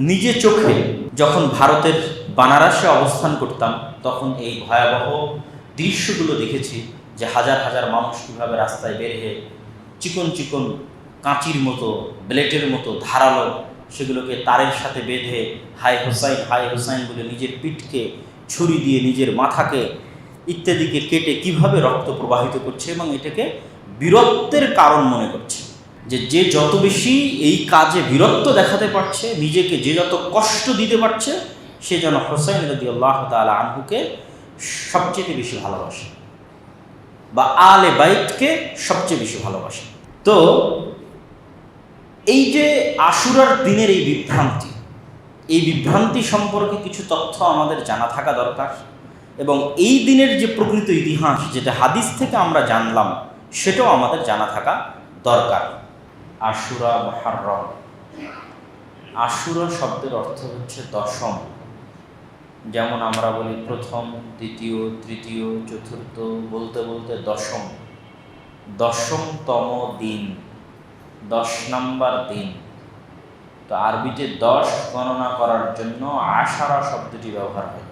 নিজে চোখে যখন ভারতের বানারসে অবস্থান করতাম তখন এই ভয়াবহ দৃশ্যগুলো দেখেছি, যে হাজার হাজার মানুষ কীভাবে রাস্তায় বের হয়ে চিকন চিকন কাঁচির মতো, ব্লেডের মতো ধারালো সেগুলোকে তারের সাথে বেঁধে হাই হোসাইন বলে নিজের পিঠকে ছুরি দিয়ে নিজের মাথাকে ইত্যাদিকে কেটে কিভাবে রক্ত প্রবাহিত করছে, এবং এটাকে বীরত্বের কারণ মনে করছে। যে যত বেশি এই কাজে বীরত্ব দেখাতে পারছে, নিজেকে যে যত কষ্ট দিতে পারছে, সে যেন হোসাইন রাদিয়াল্লাহু তাআলা আনহুকে সবচেয়ে বেশি ভালোবাসে বা আলে বাইতকে সবচেয়ে বেশি ভালোবাসে। তো এই যে আশুরার দিনের এই বিভ্রান্তি সম্পর্কে কিছু তথ্য আমাদের জানা থাকা দরকার, এবং এই দিনের যে প্রকৃত ইতিহাস যেটা হাদিস থেকে আমরা জানলাম সেটাও আমাদের জানা থাকা দরকার। আশুরা মুহররম, আশুরা শব্দের অর্থ হচ্ছে দশম। যেমন আমরা বলি প্রথম, দ্বিতীয়, তৃতীয়, চতুর্থ, বলতে বলতে দশমতম দিন, 10 নম্বর দিন। তো আরবিতে 10 গণনা করার জন্য আশারা শব্দটি ব্যবহার হয়,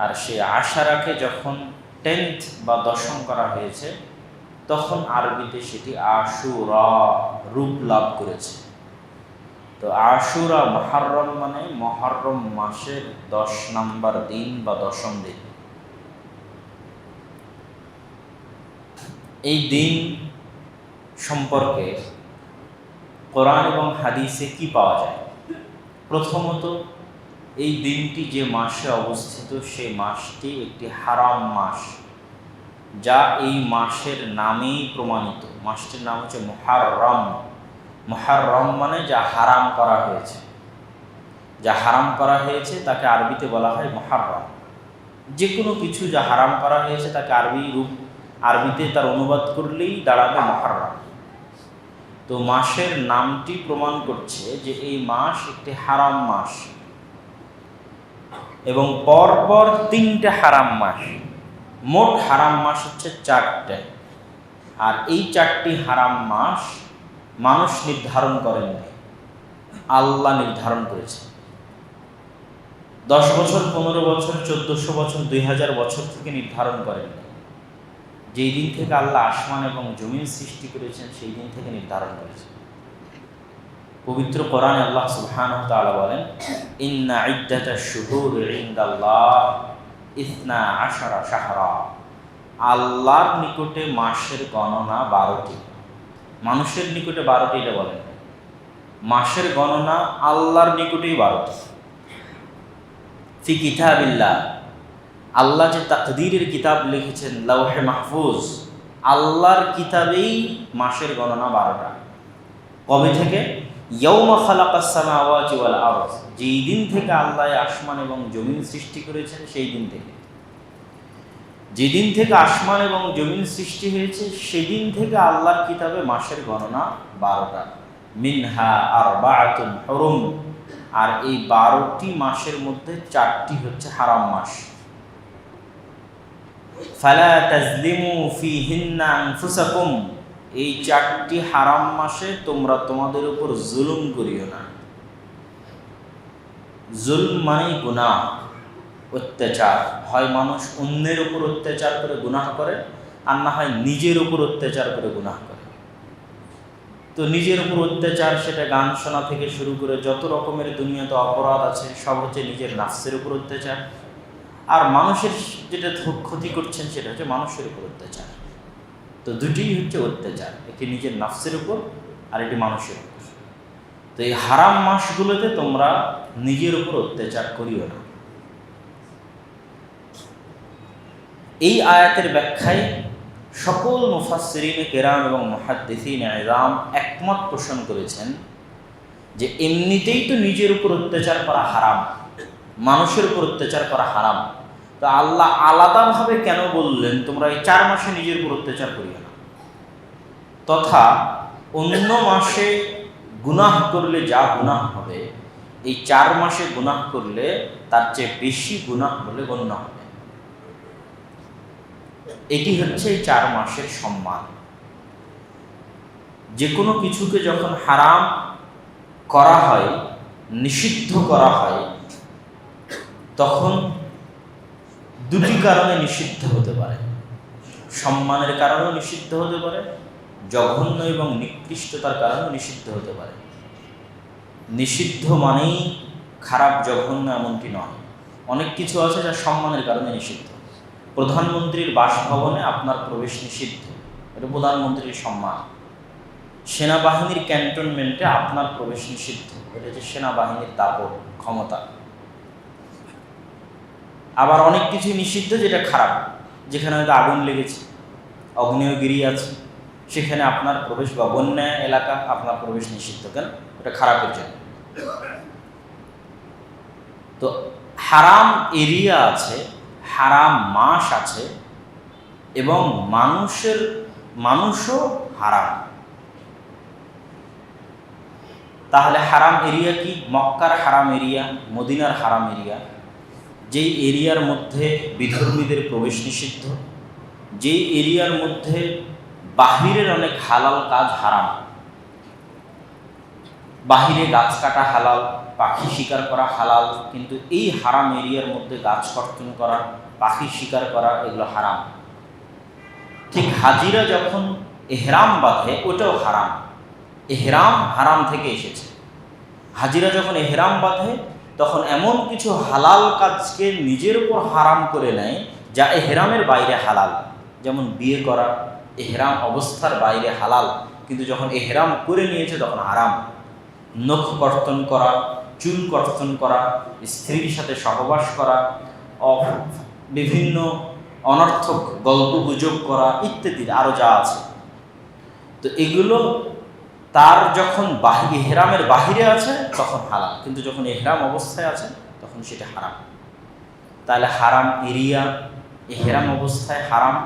আর সেই আশারাকে যখন 10th বা দশম করা হয়েছে তখন আরবিতে সেটি আশুরা রূপ লাভ করেছে। তো আশুরা মুহররম মানে মুহররম মাসের 10 নম্বর দিন বা দশম দিন। এই দিন সম্পর্কে কোরআন এবং হাদিসে কি পাওয়া যায়? প্রথমত, এই দিনটি যে মাসে অবস্থিত সেই মাসটি একটি হারাম মাস, যা এই মাসের নামেই প্রমাণিত। মাসটির নাম হচ্ছে মুহররম। মুহররম মানে যা হারাম করা হয়েছে, যা হারাম করা হয়েছে তাকে আরবিতে বলা হয় মুহররম। যে কোনো কিছু যা হারাম করা হয়েছে তাকে আরবিতে তার অনুবাদ করলেই দাঁড়াবে মুহররম। তো মাসের নামটি প্রমাণ করছে যে এই মাস একটি হারাম মাস, এবং পরপর 3টে হারাম মাস। মোট হারাম মাস হচ্ছে 4টে, আর এই 4টি হারাম মাস মানুষ নির্ধারণ করেননি, আল্লাহ নির্ধারণ করেছে। 10 বছর, 15 বছর, 1400 বছর, 2000 বছর থেকে নির্ধারণ করেননি। যেই দিন থেকে আল্লাহ আসমান এবং জমিন সৃষ্টি করেছেন সেই দিন থেকে নির্ধারণ করেছেন। পবিত্র কোরআনে আল্লাহ সুবহানাহু ওয়া তাআলা বলেন, ইন্না ইদ্দাতাশ শুহুরি ইনদাল্লাহ 12 শাহরা। আল্লাহর নিকটে মাসের গণনা 12টি। মানুষের নিকটে 12টি এটা বলেন, মাসের গণনা আল্লাহর নিকটেই 12টি। ফি কিতাবিল্লাহ, আল্লাহ যে তাকদীরের কিতাব লিখেছেন লাওহে মাহফুজ, আল্লাহর কিতাবেই মাসের গণনা 12টা। কবে থেকে? ইয়াউমা খালাকাস সামাওয়াতি ওয়াল আরদ, যেই দিন থেকে আল্লাহ আসমান এবং জমিন সৃষ্টি করেছেন সেই দিন থেকে। যেদিন থেকে আসমান এবং জমিন সৃষ্টি হয়েছে সেদিন থেকে আল্লাহর কিতাবে মাসের গণনা 12টা। মিনহা আরবাআতুন হুরুম, আর এই 12টি মাসের মধ্যে 4টি হচ্ছে হারাম মাস। ফালা তাজলিমু ফিহিন্না আনফুসাকুম, এই 4টি হারাম মাসে তোমরা তোমাদের উপর জুলুম করিও না। জুলম মানে গুনাহ, অত্যাচার। হয় মানুষ অন্যের উপর অত্যাচার করে গুনাহ করে, আর না হয় নিজের উপর অত্যাচার করে গুনাহ করে। তো নিজের উপর অত্যাচার, সেটা গান শোনা থেকে শুরু করে যত রকমের দুনিয়াতে অপরাধ আছে সব হচ্ছে নিজের নাফসের উপর অত্যাচার। আর মানুষের যেটা ক্ষতি করছেন সেটা হচ্ছে মানুষের উপর অত্যাচার। তো দুটিই হচ্ছে অত্যাচার, একটি নিজের নাফসের উপর আর একটি মানুষের উপর। তো এই হারাম মাসগুলোতে তোমরা নিজের উপর অত্যাচার করিও না। এই আয়াতের ব্যাখ্যায় সকল মুফাসসিরিনে কেরাম এবং মুহাদ্দিসিনে ইযাম একমত পোষণ করেছেন যে এমনিতেই তো নিজের উপর অত্যাচার করা হারাম, মানুষের উপর অত্যাচার করা হারাম। তো আল্লাহ আলাদাভাবে কেন বললেন তোমরা এই 4 মাসে নিজের উপর অত্যাচার করিও না? তথা অন্য মাসে গুনাহ করলে যা গুনাহ হবে, এই 4 মাসে গুনাহ করলে তার চেয়ে বেশি গুনাহ বলে গণ্য হবে। এটি হচ্ছে এই 4 মাসের সম্মান। যে কোনো কিছুকে যখন হারাম করা হয় নিষিদ্ধ করা হয় তখন দুটি কারণে নিষিদ্ধ হতে পারে। সম্মানের কারণেও নিষিদ্ধ হতে পারে, জঘন্য এবং নিকৃষ্টতার কারণেও নিষিদ্ধ হতে পারে। নিষিদ্ধ মানেই খারাপ জঘন্য এমনটি নয়। অনেক কিছু আছে যা সম্মানের কারণে নিষিদ্ধ। প্রধানমন্ত্রীর বাসভবনে আপনার প্রবেশ নিষিদ্ধ, এটা প্রধানমন্ত্রীর সম্মান। সেনাবাহিনীর ক্যান্টনমেন্টে আপনার প্রবেশ নিষিদ্ধ, এটা হচ্ছে সেনাবাহিনীর দাপট, ক্ষমতা। আবার অনেক কিছুই নিষিদ্ধ যেটা খারাপ, যেখানে হয়তো আগুন লেগেছে, অগ্নেয়গিরি আছে, সেখানে আপনার প্রবেশ, বা বন্যা এলাকা, আপনার প্রবেশ নিষিদ্ধ। কেন? এটা খারাপের জন্য। তো হারাম এরিয়া আছে, হারাম মাস আছে, এবং মানুষও হারাম। তাহলে হারাম এরিয়া কি? মক্কার হারাম এরিয়া, মদিনার হারাম এরিয়া, যেই এরিয়ার মধ্যে বিধর্মীদের প্রবেশ নিষিদ্ধ, যেই এরিয়ার মধ্যে বাহিরের অনেক হালাল কাজ হারাম। বাহিরে গাছ কাটা হালাল, পাখি শিকার করা হালাল, কিন্তু এই হারাম এরিয়ার মধ্যে গাছ কর্তন করা, পাখি শিকার করা, এগুলো হারাম। ঠিক হাজিরা যখন এহরাম বাঁধে, ওটাও হারাম। এহরাম হারাম থেকে এসেছে। হাজিরা যখন এহরাম বাঁধে তখন এমন কিছু হালাল কাজকে নিজের উপর হারাম করে নেয় যা এহরামের বাইরে হালাল। যেমন বিয়ে করা এহরাম অবস্থার বাইরে হালাল, কিন্তু যখন এহরাম করে নিয়েছে তখন হারাম। নখ কর্তন করা, চুল কর্তন করা, স্ত্রীর সাথে সহবাস করা, বিভিন্ন অনর্থক গল্প গুজব করা ইত্যাদি আরও যা আছে, তো এগুলো তার যখন এহরামের বাহিরে আছে তখন হালাল, কিন্তু যখন এহরাম অবস্থায় আছে তখন সেটা হারাম। তাহলে হারাম এরিয়া, এহরাম অবস্থায় হারাম,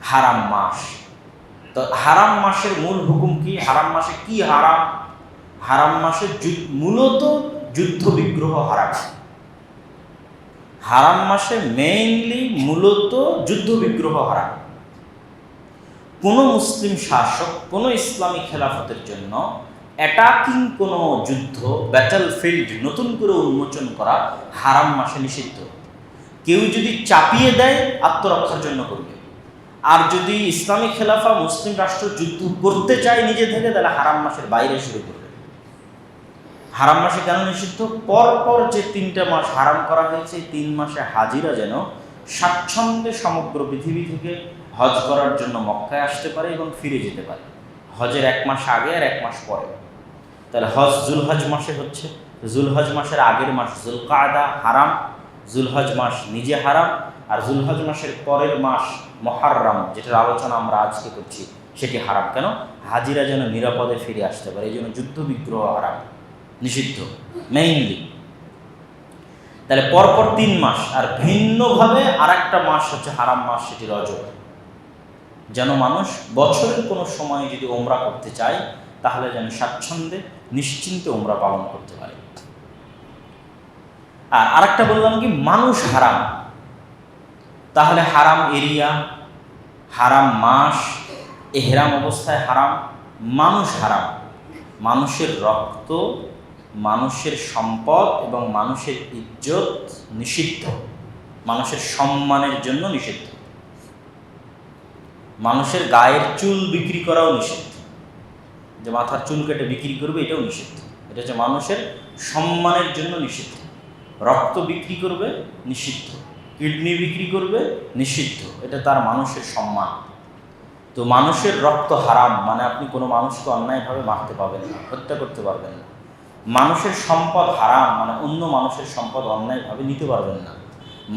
হারাম মাস। তো হারাম মাসের মূল হুকুম কি? হারাম মাসে কি হারাম? হারাম মাসে মূলত যুদ্ধ বিগ্রহ হারাম। হারাম মাসে মেইনলি মূলত যুদ্ধ বিগ্রহ হারাম। কোনো মুসলিম শাসক কোনো ইসলামী খেলাফতের জন্য অ্যাটাকিং কোনো যুদ্ধ, ব্যাটল ফিল্ড নতুন করে উন্মোচন করা হারাম মাসে নিষিদ্ধ। কেউ যদি চাপিয়ে দেয় আত্মরক্ষার জন্য করবে, আর যদি ইসলামী খেলাফা মুসলিম রাষ্ট্র যুদ্ধ করতে চায় নিজে থেকে, তাহলে হারাম মাসের বাইরে শুরু করবে। হারাম মাসে কেন নিষিদ্ধ? পরপর যে 3টা মাস হারাম করা হয়েছে, 3 মাসে হাজিরা যেন স্বাচ্ছন্দ্যে সমগ্র পৃথিবী থেকে হজ করার জন্য মক্কায় আসতে পারে এবং ফিরে যেতে পারে, হজের 1 মাস আগে আর 1 মাস পরে। তাহলে হজ জুলহজ মাসে হচ্ছে, জুলহজ মাসের আগের মাস জুলকাদা হারাম, জুলহজ মাস নিজে হারাম, আর জুলহজ মাসের পরের মাস মুহররম, যেটার আলোচনা আমরা আজকে করছি, সেটি হারাম। কেন? হাজিরা যেন নিরাপদে ফিরে আসতে পারে, এই জন্য যুদ্ধ বিগ্রহ হারাম, নিষিদ্ধ মেইনলি। তাহলে পরপর 3 মাস, আর ভিন্নভাবে আর একটা মাস হচ্ছে হারাম মাস, সেটি রজব। যেন মানুষ বছরের কোনো সময় যদি ওমরা করতে চায়, তাহলে যেন স্বাচ্ছন্দ্যে নিশ্চিন্তে ওমরা পালন করতে পারে। আর আরেকটা বললাম কি, মানুষ হারাম। তাহলে হারাম এরিয়া, হারাম মাস, এহরাম অবস্থায় হারাম, মানুষ হারাম। মানুষের রক্ত, মানুষের সম্পদ এবং মানুষের ইজ্জত নিষিদ্ধ, মানুষের সম্মানের জন্য নিষিদ্ধ। মানুষের গায়ের চুল বিক্রি করাও নিষিদ্ধ, যে মাথার চুল কেটে বিক্রি করবে এটাও নিষিদ্ধ। এটা হচ্ছে মানুষের সম্মানের জন্য নিষিদ্ধ। রক্ত বিক্রি করবে নিষিদ্ধ, কিডনি বিক্রি করবে নিষিদ্ধ, এটা তার মানুষের সম্মান। তো মানুষের রক্ত হারাম মানে আপনি কোনো মানুষকে অন্যায়ভাবে মারতে পারবেন না, হত্যা করতে পারবেন না। মানুষের সম্পদ হারাম মানে অন্য মানুষের সম্পদ অন্যায়ভাবে নিতে পারবেন না।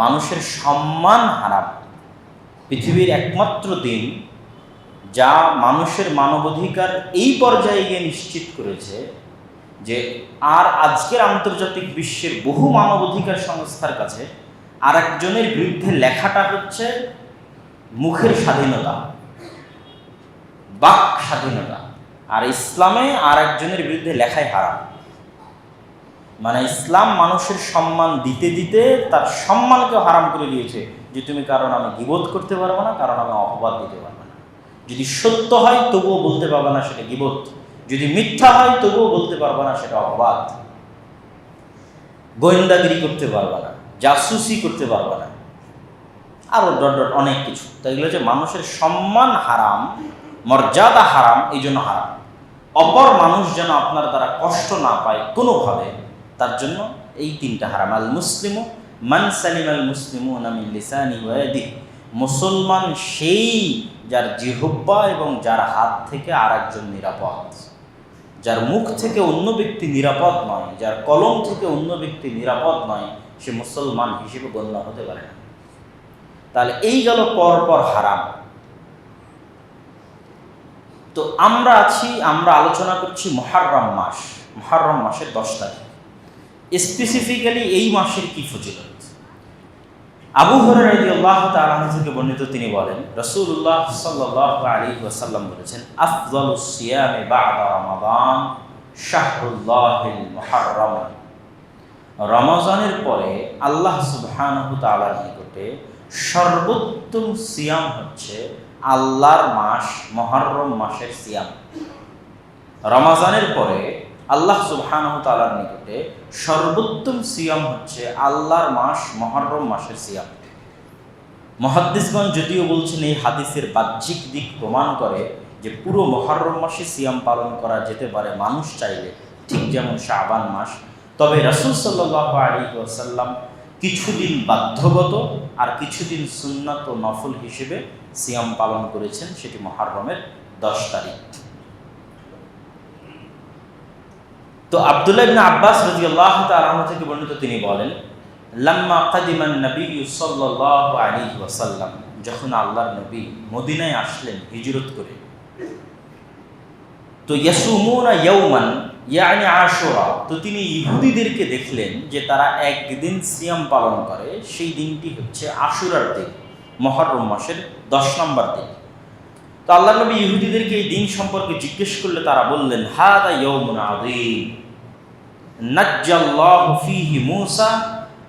মানুষের সম্মান হারাম। পৃথিবীর একমাত্র দিন যা মানুষের মানবাধিকার এই পর্যায়ে গিয়ে নিশ্চিত করেছে যে আর আজকের আন্তর্জাতিক বিশ্বের বহু মানবাধিকার সংস্থার কাছে আর একজনের বিরুদ্ধে লেখাটা হচ্ছে মুখের স্বাধীনতা, বাক স্বাধীনতা, আর ইসলামে আর একজনের বিরুদ্ধে লেখাই হারাম। মানে ইসলাম মানুষের সম্মান দিতে দিতে তার সম্মানকে হারাম করে দিয়েছে, যে তুমি কারণ আমি গীবত করতে পারবো না, কারণ আমি অপবাদ দিতে পারবো না। যদি সত্য হয় তবুও বলতে পারবো না সেটা গীবত, যদি মিথ্যা হয় তবুও বলতে পারবো না সেটা অপবাদ। গোয়েন্দাগিরি করতে পারবে না, জাসুসি করতে পারবে না, আরও ডট ডট অনেক কিছু। তো এগুলো হচ্ছে মানুষের সম্মান হারাম, মর্যাদা হারাম, এই জন্য হারাম। অপর মানুষ যেন আপনার দ্বারা কষ্ট না পায় কোনোভাবে, তার জন্য এই তিনটা হারাম। আল মুসলিমু মান সালিম আল মুসলিমুনা মিন লিসানিহি ওয়া ইয়াদিহি, মুসলমান সেই যার জিহ্বা এবং যার হাত থেকে আর একজন নিরাপদ। যার মুখ থেকে অন্য ব্যক্তি নিরাপদ নয়, যার কলম থেকে অন্য ব্যক্তি নিরাপদ নয়, সে মুসলমান হিসেবে গণ্য হতে পারে না। তাহলে এই গেল পরপর হারাম। তো আমরা আলোচনা করছি মুহররম মাস, মুহররম মাসের 10 তারিখ। স্পেসিফিক্যালি এই মাসের কি ফজিলত? আবু হুরায়রা রাদিয়াল্লাহু তাআলা আনহু থেকে বর্ণিত, তিনি বলেন রাসূলুল্লাহ সাল্লাল্লাহু আলাইহি ওয়াসাল্লাম বলেছেন, আফযালুস সিয়ামি বা'দা রমাদান শাহরুল্লাহিল মুহররম। রমজানের পরে আল্লাহ সুবহানাহু তাআলার নিকটে সর্বোত্তম সিয়াম হচ্ছে আল্লাহর মাস মুহররম মাসের সিয়াম। রমজানের পরে আল্লাহ সুবহানাহু তাআলার নিকটে সর্বোত্তম সিয়াম হচ্ছে আল্লাহর মাস মুহররম মাসের সিয়াম। মুহাদ্দিসগণ যদিও বলছেন এই হাদিসের বাহ্যিক দিক প্রমাণ করে যে পুরো মুহররম মাসে সিয়াম পালন করা যেতে পারে মানুষ চাইলে, ঠিক যেমন শাবান মাস। তবে রাসূল সাল্লাল্লাহু আলাইহি ওয়াসাল্লাম কিছুদিন বাধ্যগত আর কিছুদিন সুন্নাত ও নফল হিসেবে সিয়াম পালন করেছেন, সেটি মুহররমের 10 তারিখ। তো আব্দুল্লাহ ইবনে আব্বাস রাদিয়াল্লাহু তাআলা আনহু থেকে বর্ণিত, তিনি বলেন, লাম্মা কাদিমান নবী সাল্লাল্লাহু আলাইহি ওয়াসাল্লাম, যখন আল্লাহর নবী মদিনায় আসলেন হিজরত করে, তো ইয়াসুমুনা ইয়াওমান ইয়ানি আশুরা, তো তিনি ইহুদিদেরকে দেখলেন যে তারা একদিন সিয়াম পালন করে, সেই দিনটি হচ্ছে আশুরার দিন, মুহররম মাসের 10 নম্বর দিন। তো আল্লাহর নবী ইহুদিদেরকে এই দিন সম্পর্কে জিজ্ঞেস করলে তারা বললেন, হাদা ইয়াউমুন আযীম নাজ্জাল্লাহু ফীহি মূসা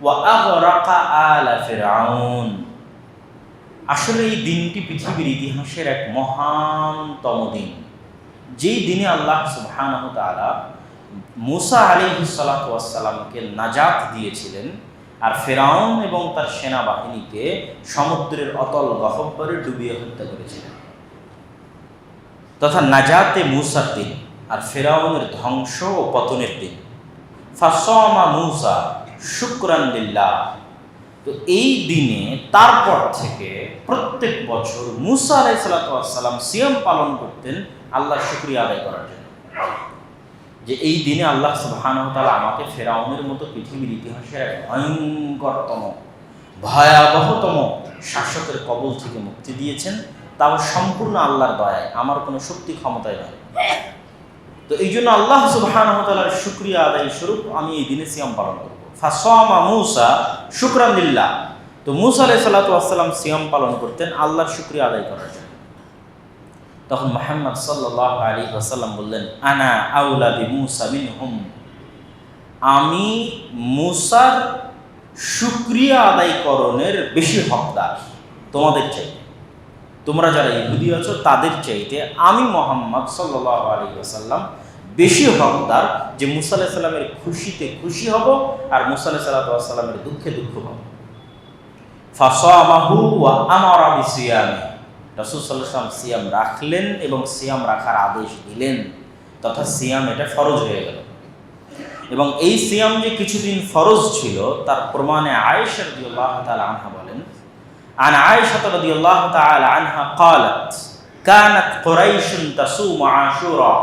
ওয়া আগরাকা আলা ফিরআউন। আসলে এই দিনটি পৃথিবীর ইতিহাসের এক মহানতম দিন, যেই দিনে আল্লাহ সুবহানাহু ওয়া তাআলা মূসা আলাইহিস সালাতু ওয়াস সালামকে নাজাত দিয়েছিলেন, আর ফিরআউন এবং তার সেনাবাহিনীকে সমুদ্রের অতল গহ্বরে ডুবিয়ে হত্যা করেছিলেন। তথা নাজাতে মূসার দিন আর ফিরআউনের ধ্বংস ও পতনের দিন। ফাসামা মূসা শুকরান লিল্লাহ। তো এই দিনে তারপর থেকে প্রত্যেক বছর মূসা আলাইহিস সালাতু ওয়াস সালাম সিয়াম পালন করতেন আল্লাহর শুকরিয়া আদায় করার জন্য, যে এই দিনে আল্লাহ সুবহানাহু ওয়া তাআলা আমাকে ফিরআউনের মতো পৃথিবীর ইতিহাসের এক ভয়ঙ্করতম ভয়াবহতম শাসকের কবল থেকে মুক্তি দিয়েছেন, তাও সম্পূর্ণ আল্লাহর দয়ায়, আমার কোনো শক্তি ক্ষমতায় নয়। তো এই জন্য আল্লাহ সুবহানাহু ওয়া তাআলার শুকরিয়া আদায় স্বরূপ আমি এই দিনে সিয়াম পালন করব। ফাসামা মূসা শুকরান লিল্লাহ। তো মূসা আলাইহিস সালাতু ওয়াস সালাম সিয়াম পালন করতেন আল্লাহর শুকরিয়া আদায় করার জন্য। তখন মুহাম্মদ সাল্লাল্লাহু আলাইহি ওয়াসাল্লাম বললেন, আনা আউলা বিমূসা মিনহুম, আমি মূসার শুকরিয়া আদায়করণের বেশি হকদার তোমাদের চাইতে। তোমরা যারা ইহুদি আছো তাদের চাইতে আমি মুহাম্মদ সাল্লাল্লাহু আলাইহি ওয়াসাল্লাম বেশি হকদার, যে মূসা আলাইহিস সালামের খুশিতে খুশি হব আর মূসা আলাইহিস সালামের দুঃখে দুঃখ হব। ফাসামাহু ওয়া আমারা বিসিয়ামি, রাসূল সাল্লাল্লাহু আলাইহি ওয়াসাল্লাম সিয়াম রাখলেন এবং সিয়াম রাখার আদেশ দিলেন, তথা সিয়াম এটা ফরজ হয়ে গেল। এবং এই সিয়াম যে কিছুদিন ফরজ ছিল তার প্রমাণে আয়েশা রাদিয়াল্লাহু তাআলা আনহা বলেন, عن عائشة رضي الله تعالى عنها قالت كانت قريش تصوم عاشوراء।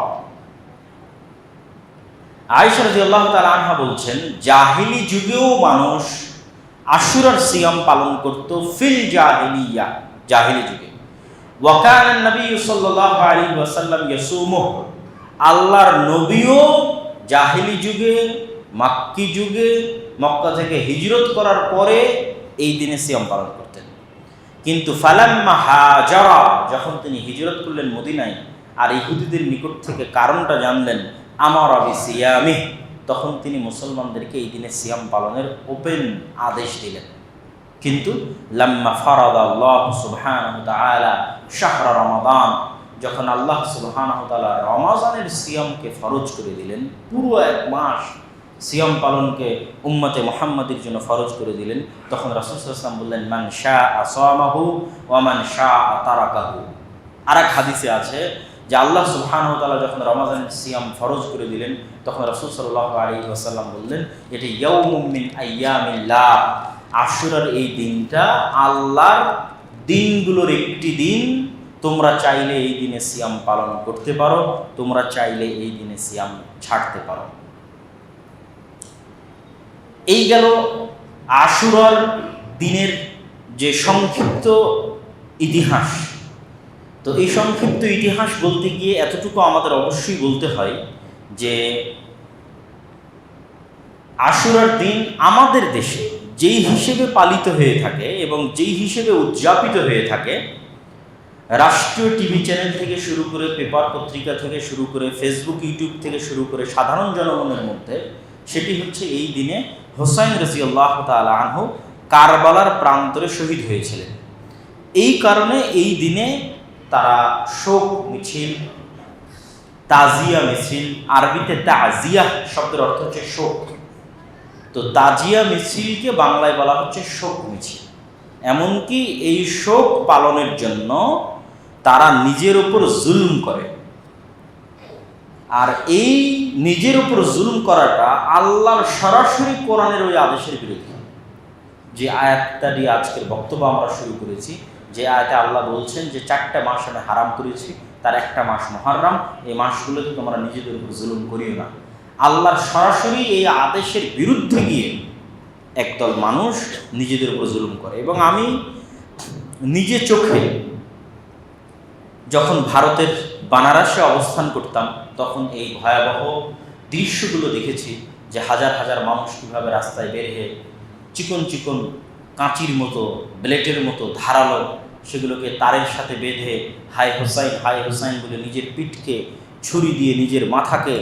আয়েশা রাদিয়াল্লাহু তাআলা আনহা বলছেন, জাহিলি যুগেও মানুষ আশুরার সিয়াম পালন করত, ফিল জাহিলিয়া, জাহিলি যুগে। ওয়া কানা নবী সাল্লাল্লাহু আলাইহি ওয়াসাল্লাম ইয়াসুমুহু, আল্লাহর নবীও জাহিলি যুগে, মাক্কি যুগে, মক্কা থেকে হিজরত করার পরে এই দিনে সিয়াম পালন করতেন। কিন্তু ফালাম্মা হাজারা, যখন তিনি হিজরত করলেন মদিনায় আর ইহুদিদের নিকট থেকে কারণটা জানলেন, আমার বিসিয়ামি, তখন তিনি মুসলমানদেরকে এই দিনে সিয়াম পালনের ওপেন আদেশ দিলেন। কিন্তু লাম্মা ফারাদাল্লাহু সুবহানাহু তাআলা শাহরা রমাদান, যখন আল্লাহ সুবহানাহু তাআলা রমাজানের সিয়ামকে ফরজ করে দিলেন পুরো এক মাস, সিয়াম পালনকে উম্মতে মুহাম্মাদের জন্য ফরজ করে দিলেন, তখন রাসূল সাল্লাল্লাহু আলাইহি ওয়াসাল্লাম বললেন, মান শাআ সামাহু ওয়া মান শাআ তারাকাহু। আরেক হাদিসে আছে যে আল্লাহ সুবহানাহু ওয়া তাআলা যখন রমাদানের সিয়াম ফরজ করে দিলেন, তখন রাসূল সাল্লাল্লাহু আলাইহি ওয়াসাল্লাম বললেন, এটি ইয়াউমুম মিন আইয়ামিল্লাহ, আশুরার এই দিনটা আল্লাহর দিনগুলোর একটি দিন, তোমরা চাইলে এই দিনে সিয়াম পালন করতে পারো, তোমরা চাইলে এই দিনে সিয়াম ছাড়তে পারো। এই গেল আশুরার দিনের যে সংক্ষিপ্ত ইতিহাস। তো এই সংক্ষিপ্ত ইতিহাস বলতে গিয়ে এতটুকু আমাদের অবশ্যই বলতে হয় যে আশুরার দিন আমাদের দেশে যেই হিসেবে পালিত হয়ে থাকে এবং যেই হিসেবে উদযাপিত হয়ে থাকে, রাষ্ট্রীয় টিভি চ্যানেল থেকে শুরু করে, পেপার পত্রিকা থেকে শুরু করে, ফেসবুক ইউটিউব থেকে শুরু করে সাধারণ জনগণের মধ্যে, সেটি হচ্ছে এই দিনে হোসাইন রাদিয়াল্লাহু তাআলা আনহু কারবালার প্রান্তরে শহীদ হয়েছিলেন। এই কারণে এই দিনে তারা শোক মিছিল, তাজিয়া মিছিল, আরবিতে তাজিয়া শব্দের অর্থ হচ্ছে শোক, তো তাজিয়া মিছিলকে বাংলায় বলা হচ্ছে শোক মিছিল। এমনকি এই শোক পালনের জন্য তারা নিজের উপর জুলুম করে, আর এই নিজের উপর জুলুম করাটা আল্লাহর সরাসরি কোরআনের ওই আদেশের বিরুদ্ধে। যে আয়াতটা দিয়ে আজকের বক্তব্য আমরা শুরু করেছি, যে আয়াতে আল্লাহ বলছেন যে 4টা মাস আমি হারাম করেছি, তার একটা মাস মুহররম, এই মাসগুলোতে তোমরা নিজেদের উপর জুলুম করিও না। আল্লাহর সরাসরি এই আদেশের বিরুদ্ধে গিয়ে একদল মানুষ নিজেদের উপর জুলুম করে। এবং আমি নিজে চোখে যখন ভারতের বানারসে অবস্থান করতাম, তখন এই ভয়াবহ দৃশ্যগুলো দেখেছি, যে হাজার হাজার মানুষ কীভাবে রাস্তায় বের হয়ে চিকন চিকন কাঁচির মতো, ব্লেটের মতো ধারালো, সেগুলোকে তারের সাথে বেঁধে হাই হোসাইন বলে নিজের পিঠকে ছুরি দিয়ে, নিজের মাথাকে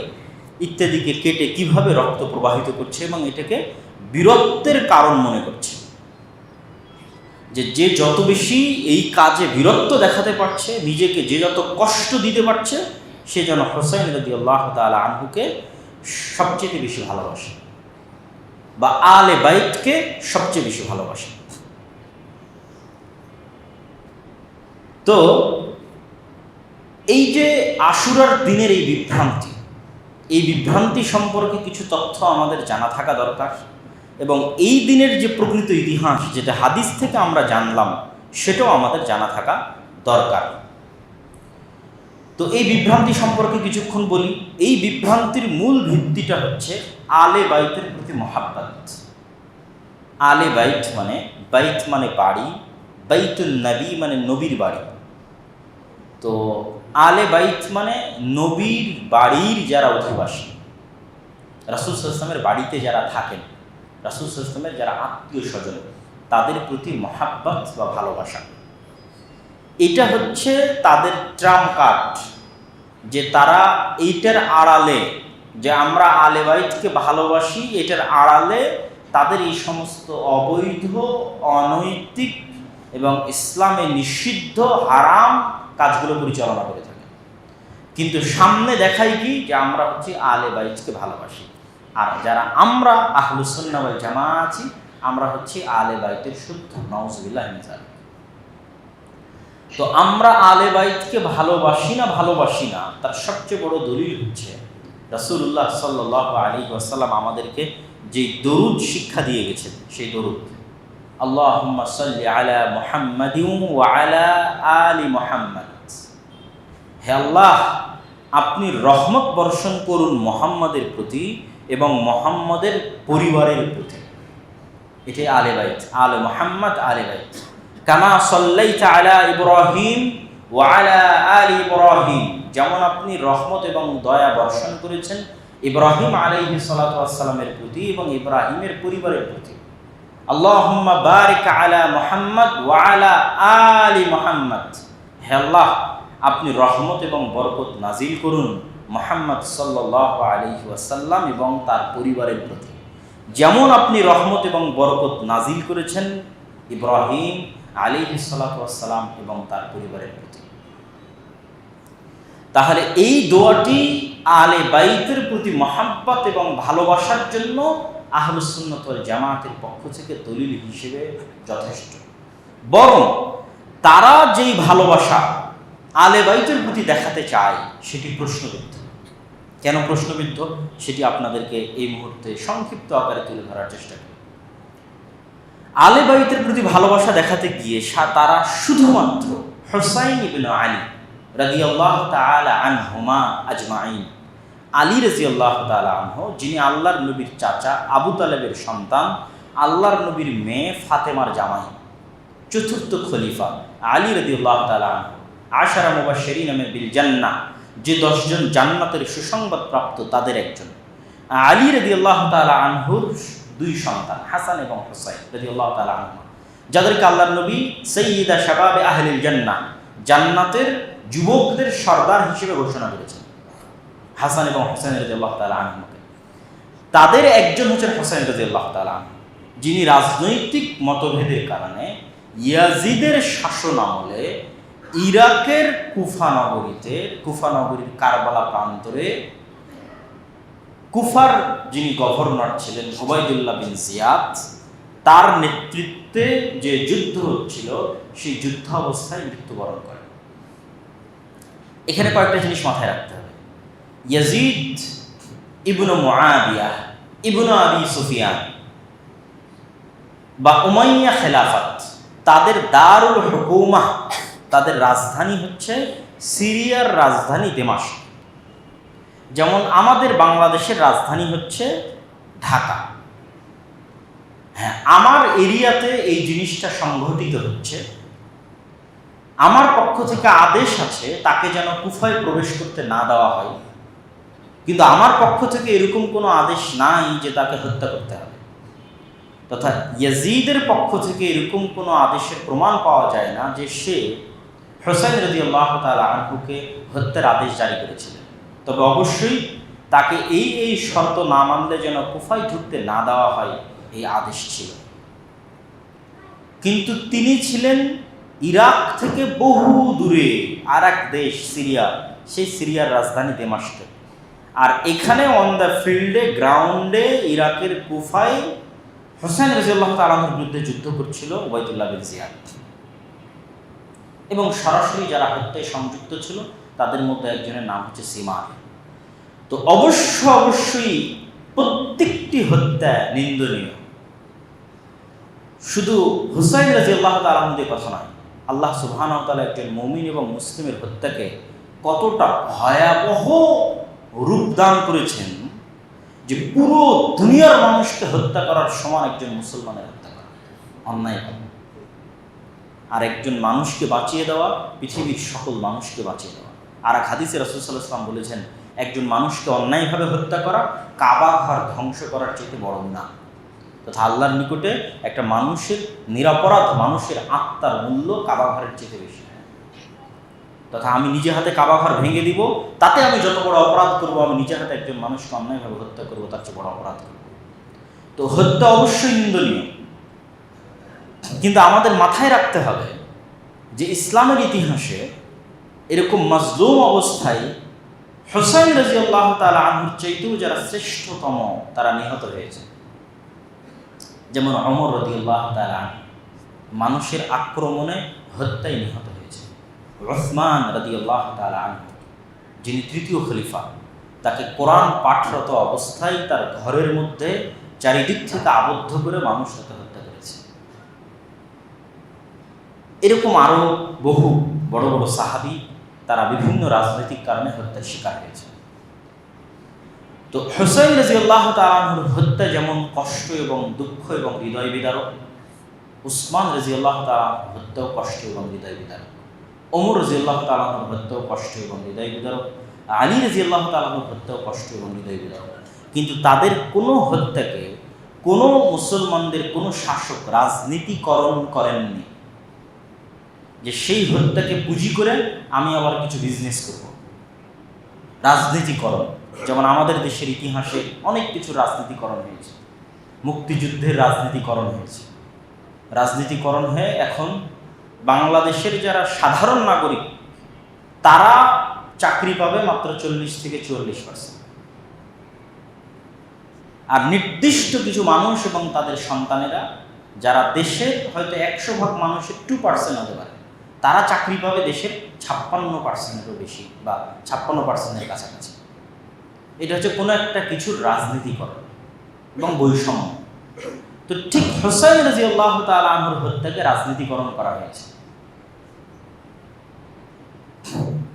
ইত্যাদিকে কেটে কিভাবে রক্ত প্রবাহিত করছে, এবং এটাকে বীরত্বের কারণ মনে করছে। যে যত বেশি এই কাজে বীরত্ব দেখাতে পারছে, নিজেকে যে যত কষ্ট দিতে পারছে, সে যেন হোসাইন রাদিয়াল্লাহু তাআলা আনহুকে সবচেয়ে বেশি ভালোবাসে, বা আলে বাইতকে সবচেয়ে বেশি ভালোবাসে। তো এই যে আশুরার দিনের এই বিভ্রান্তি সম্পর্কে কিছু তথ্য আমাদের জানা থাকা দরকার, এবং এই দিনের যে প্রকৃত ইতিহাস, যেটা হাদিস থেকে আমরা জানলাম, সেটাও আমাদের জানা থাকা দরকার। তো এই বিভ্রান্তি সম্পর্কে কিছুক্ষণ বলি। এই বিভ্রান্তির মূল ভিত্তিটা হচ্ছে আলে বাইতের প্রতি মহাব্বত। আলে বাইত মানে বাড়ি, বাইতুন নবী মানে নবীর বাড়ি। তো আলে বাইত মানে নবীর বাড়ির যারা অধিবাসী, রাসূল সাল্লাল্লাহু আলাইহি ওয়াসাল্লামের বাড়িতে যারা থাকেন, রাসূল সাল্লাল্লাহু আলাইহি ওয়াসাল্লামের যারা আত্মীয় স্বজন, তাদের প্রতি মহাব্বত বা ভালোবাসা। এটা হচ্ছে তাদের ট্রাম্প কার্ড, যে তারা এইটার আড়ালে, যে আমরা আলে বাইতকে ভালোবাসি, এটার আড়ালে তাদের এই সমস্ত অবৈধ, অনৈতিক এবং ইসলামে নিষিদ্ধ হারাম কাজগুলো পরিচালনা করে থাকে। কিন্তু সামনে দেখাই কি, যে আমরা হচ্ছে আলে বাইতকে ভালোবাসি, আর যারা আমরা আহলুস সুন্নাহ ওয়াল জামাআহ আছি, আমরা হচ্ছে আলে বাইতের শুদ্ধ, নাউযুবিল্লাহ মিন যালিক। তো আমরা আলে বাইতকে ভালোবাসি না, তার সবচেয়ে বড় দলিল হচ্ছে রাসূলুল্লাহ সাল্লাল্লাহু আলাইহি ওয়াসাল্লাম আমাদেরকে যে দরুদ শিক্ষা দিয়ে গেছেন, সেই দরুদ, আল্লাহুম্মা সাল্লি আলা মুহাম্মাদিন ওয়া আলা আলি মুহাম্মাদ। হে আল্লাহ, আপনি রহমত বর্ষণ করুন মুহাম্মাদের প্রতি এবং মুহাম্মাদের পরিবারের প্রতি। এটাই আলে বাইত, আলে মুহাম্মাদ, আলে বাইত। কামা সাল্লাইতা আলা ইব্রাহিম ওয়া আলা আলি ইব্রাহিম, যেমন আপনি রহমত এবং দয়া বর্ষণ করেছেন ইব্রাহিম আলাইহিস সালাতু ওয়াস সালামের প্রতি এবং ইব্রাহিমের পরিবারের প্রতি। আল্লাহুম্মা বারিক আলা মুহাম্মাদ ওয়া আলা আলি মুহাম্মাদ। হে আল্লাহ, আপনি রহমত এবং বরকত নাজিল করুন মুহাম্মদ সাল্লাল্লাহু আলাইহি ওয়াসাল্লাম এবং তার পরিবারের প্রতি, যেমন আপনি রহমত এবং বরকত নাজিল করেছেন ইব্রাহিম আলাইহিস সালাতু ওয়াস সালাম এবং তার পরিবারের প্রতি। তাহলে এই দোয়াটি আলে বাইতের প্রতি মহাব্বত এবং ভালোবাসার জন্য আহলুস সুন্নাত ওয়াল জামাতের পক্ষ থেকে দলিল হিসেবে যথেষ্ট। বরং তারা যেই ভালোবাসা আলে বাইতের প্রতি দেখাতে চায় সেটি প্রশ্নবিদ্ধ। কেন প্রশ্নবিদ্ধ সেটি আপনাদেরকে এই মুহূর্তে সংক্ষিপ্ত আকারে তুলে ধরার চেষ্টা করি। আলে বাইতের প্রতি ভালোবাসা দেখাতে গিয়ে তারা শুধুমাত্র হুসাইন ইবনে আলী রাদিয়াল্লাহু তাআলা আনহুমা আজমাইন, আলী রাদিয়াল্লাহু তাআলা আনহু, যিনি আল্লাহর নবীর চাচা আবু তালেবের সন্তান, আল্লাহর নবীর মেয়ে ফাতেমার জামাই, চতুর্থ খলিফা আলী রাদিয়াল্লাহু তাআলা আনহু, আশারা মুবাশশিরিন বিল জান্নাহ, যে 10 জন জান্নাতের সুসংবাদ প্রাপ্ত তাদের একজন। আলী রাদিয়াল্লাহু তাআলা আনহুর 2 সন্তান হাসান এবং হুসাইন রাদিয়াল্লাহু তাআলা আনহু, যাদেরকে আল্লাহর নবী সাইয়্যিদা শাবাবে আহলিল জান্নাহ, জান্নাতের যুবকদের সর্দার হিসেবে ঘোষণা করেছেন হাসান এবং হুসাইন রাদিয়াল্লাহু তাআলা আনহুকে। তাদের একজন হচ্ছেন হুসাইন রাদিয়াল্লাহু তাআলা আনহু, যিনি রাজনৈতিক মতভেদের কারণে ইয়াজিদের শাসন আমলে ইরাকের কুফা নগরীর কারবালা প্রান্তরে কুফার যিনি গভর্নর ছিলেন উবাইদুল্লাহ বিন জিয়াদ, তার নেতৃত্বে যে যুদ্ধ হচ্ছিল সেই যুদ্ধাবস্থায় মৃত্যুবরণ করেন। এখানে কয়েকটা জিনিস মাথায় রাখতে হবে। ইয়াজিদ ইবনু মুআবিয়া ইবনু আবি সুফিয়ান বা উমাইয়া খেলাফত, তাদের দারুল হুকুমাহ, তাদের রাজধানী হচ্ছে সিরিয়ার রাজধানী দামেস্ক। যেমন আমাদের বাংলাদেশের রাজধানী হচ্ছে ঢাকা। হ্যাঁ, আমার এরিয়াতে এই জিনিসটা সংঘটিত হচ্ছে, আমার পক্ষ থেকে আদেশ আছে তাকে যেন কুফায় প্রবেশ করতে না দেওয়া হয়, কিন্তু আমার পক্ষ থেকে এরকম কোনো আদেশ নাই যে তাকে হত্যা করতে হবে। তথা ইয়াজিদের পক্ষ থেকে এরকম কোনো আদেশের প্রমাণ পাওয়া যায় না যে সে হুসাইন রাদিয়াল্লাহু তাআলা আনহুকে হত্যার আদেশ জারি করেছিলেন। তবে অবশ্যই তাকে এই শর্ত না মানলে যেন কুফায় ঢুকতে না দেওয়া হয় এই আদেশ ছিল। কিন্তু তিনি ছিলেন ইরাক থেকে বহু দূরে আর এক দেশ সিরিয়া, সেই সিরিয়ার রাজধানী দামেস্কে। আর এখানে অন দ্য ফিল্ডে, গ্রাউন্ডে, ইরাকের কুফায় হুসাইন রাদিয়াল্লাহু তাআলা আনহুর বিরুদ্ধে যুদ্ধ করছিল উবাইদুল্লাহ বিন জিয়াদ, এবং সরাসরি যারা হত্যায় সংযুক্ত ছিল তাদের মধ্যে একজনের নাম হচ্ছে সিমার। তো অবশ্যই প্রত্যেকটি হত্যা নিন্দনীয়। শুধু হুসাইন রাদিয়াল্লাহু তাআলা আনহুর কথা নয়, আল্লাহ সুবহানাহু ওয়া তাআলা একজন মুমিন এবং মুসলিমের হত্যাকে কতটা ভয়াবহ রূপদান করেছেন যে পুরো দুনিয়ার মানুষকে হত্যা করার সমান একজন মুসলমানের হত্যা করা অন্যায়। আর একজন মানুষকে বাঁচিয়ে দেওয়া পৃথিবীর সকল মানুষকে বাঁচিয়ে দেওয়া। আর এক হাদিসে রাসূল সাল্লাল্লাহু আলাইহি ওয়াসাল্লাম বলেছেন, একজন মানুষকে অন্যায়ভাবে হত্যা করা কাবা ঘর ধ্বংস করার চাইতে বড় গুনাহ। তথা আল্লাহর নিকটে একটা মানুষের নিরপরাধ মানুষের আত্মার মূল্য কাবা ঘরের চাইতে বেশি। তথা আমি নিজে হাতে কাবা ঘর ভেঙে দিব, তাতে আমি যত বড় অপরাধ করবো, আমি নিজে হাতে একজন মানুষকে অন্যায়ভাবে হত্যা করবো তার চেয়ে বড় অপরাধ করব। তো হত্যা অবশ্যই নিন্দনীয়, কিন্তু আমাদের মাথায় রাখতে হবে যে ইসলামের ইতিহাসে এরকম মাজলুম অবস্থায় হুসাইন রাদিয়াল্লাহু তাআলা আনহুর চাইতেও যারা শ্রেষ্ঠতম তারা নিহত হয়েছে। যেমন ওমর রাদিয়াল্লাহু তাআলা মানুষের আক্রমণে হত্যায় নিহত হয়েছে। উসমান রাদিয়াল্লাহু তাআলা আনহু, যিনি 3য় খলিফা, তাকে কোরআন পাঠরত অবস্থায় তার ঘরের মধ্যে চারিদিক থেকে আবদ্ধ করে মানুষ তাকে হত্যা করেছে। এরকম আরো বহু বড় বড় সাহাবী তারা বিভিন্ন রাজনৈতিক কারণে হত্যার শিকার হয়েছে। তো হুসাইন রাদিয়াল্লাহু তাআলা আনহুর হত্যা যেমন কষ্ট এবং দুঃখ এবং হৃদয় বিদারক, উসমান রাদিয়াল্লাহু তাআলা আনহুর হত্যাও কষ্ট এবং হৃদয় বিদারক, ওমর রাদিয়াল্লাহু তাআলা আনহুর হত্যাও কষ্ট এবং হৃদয় বিদারক, আলী রাদিয়াল্লাহু তাআলা আনহুর হত্যাও কষ্ট এবং হৃদয় বিদারক। কিন্তু তাদের কোনো হত্যাকে কোনো মুসলমানদের কোনো শাসক রাজনীতিকরণ করেননি, যে সেই হত্যাকে পুঁজি করে আমি আবার কিছু বিজনেস করব। রাজনীতিকরণ, যেমন আমাদের দেশের ইতিহাসে অনেক কিছু রাজনীতিকরণ হয়েছে। মুক্তিযুদ্ধের রাজনীতিকরণ হয়েছে, রাজনীতিকরণ হয়ে এখন বাংলাদেশের যারা সাধারণ নাগরিক তারা চাকরি পাবে মাত্র 40 থেকে 44%। আর নির্দিষ্ট কিছু মানুষ এবং তাদের সন্তানেরা, যারা দেশের হয়তো 100 ভাগ মানুষের 2% হতে পারে, তারা চাকরি পাবে দেশের 56%-এরও বেশি বা 56%-এর কাছাকাছি। এটা হচ্ছে কোনো একটা কিছুর রাজনীতিকরণ এবং বৈষম্য। তো ঠিক হুসাইন রাদিয়াল্লাহু তাআলা আনহুর হত্যাকে রাজনীতিকরণ করা হয়েছে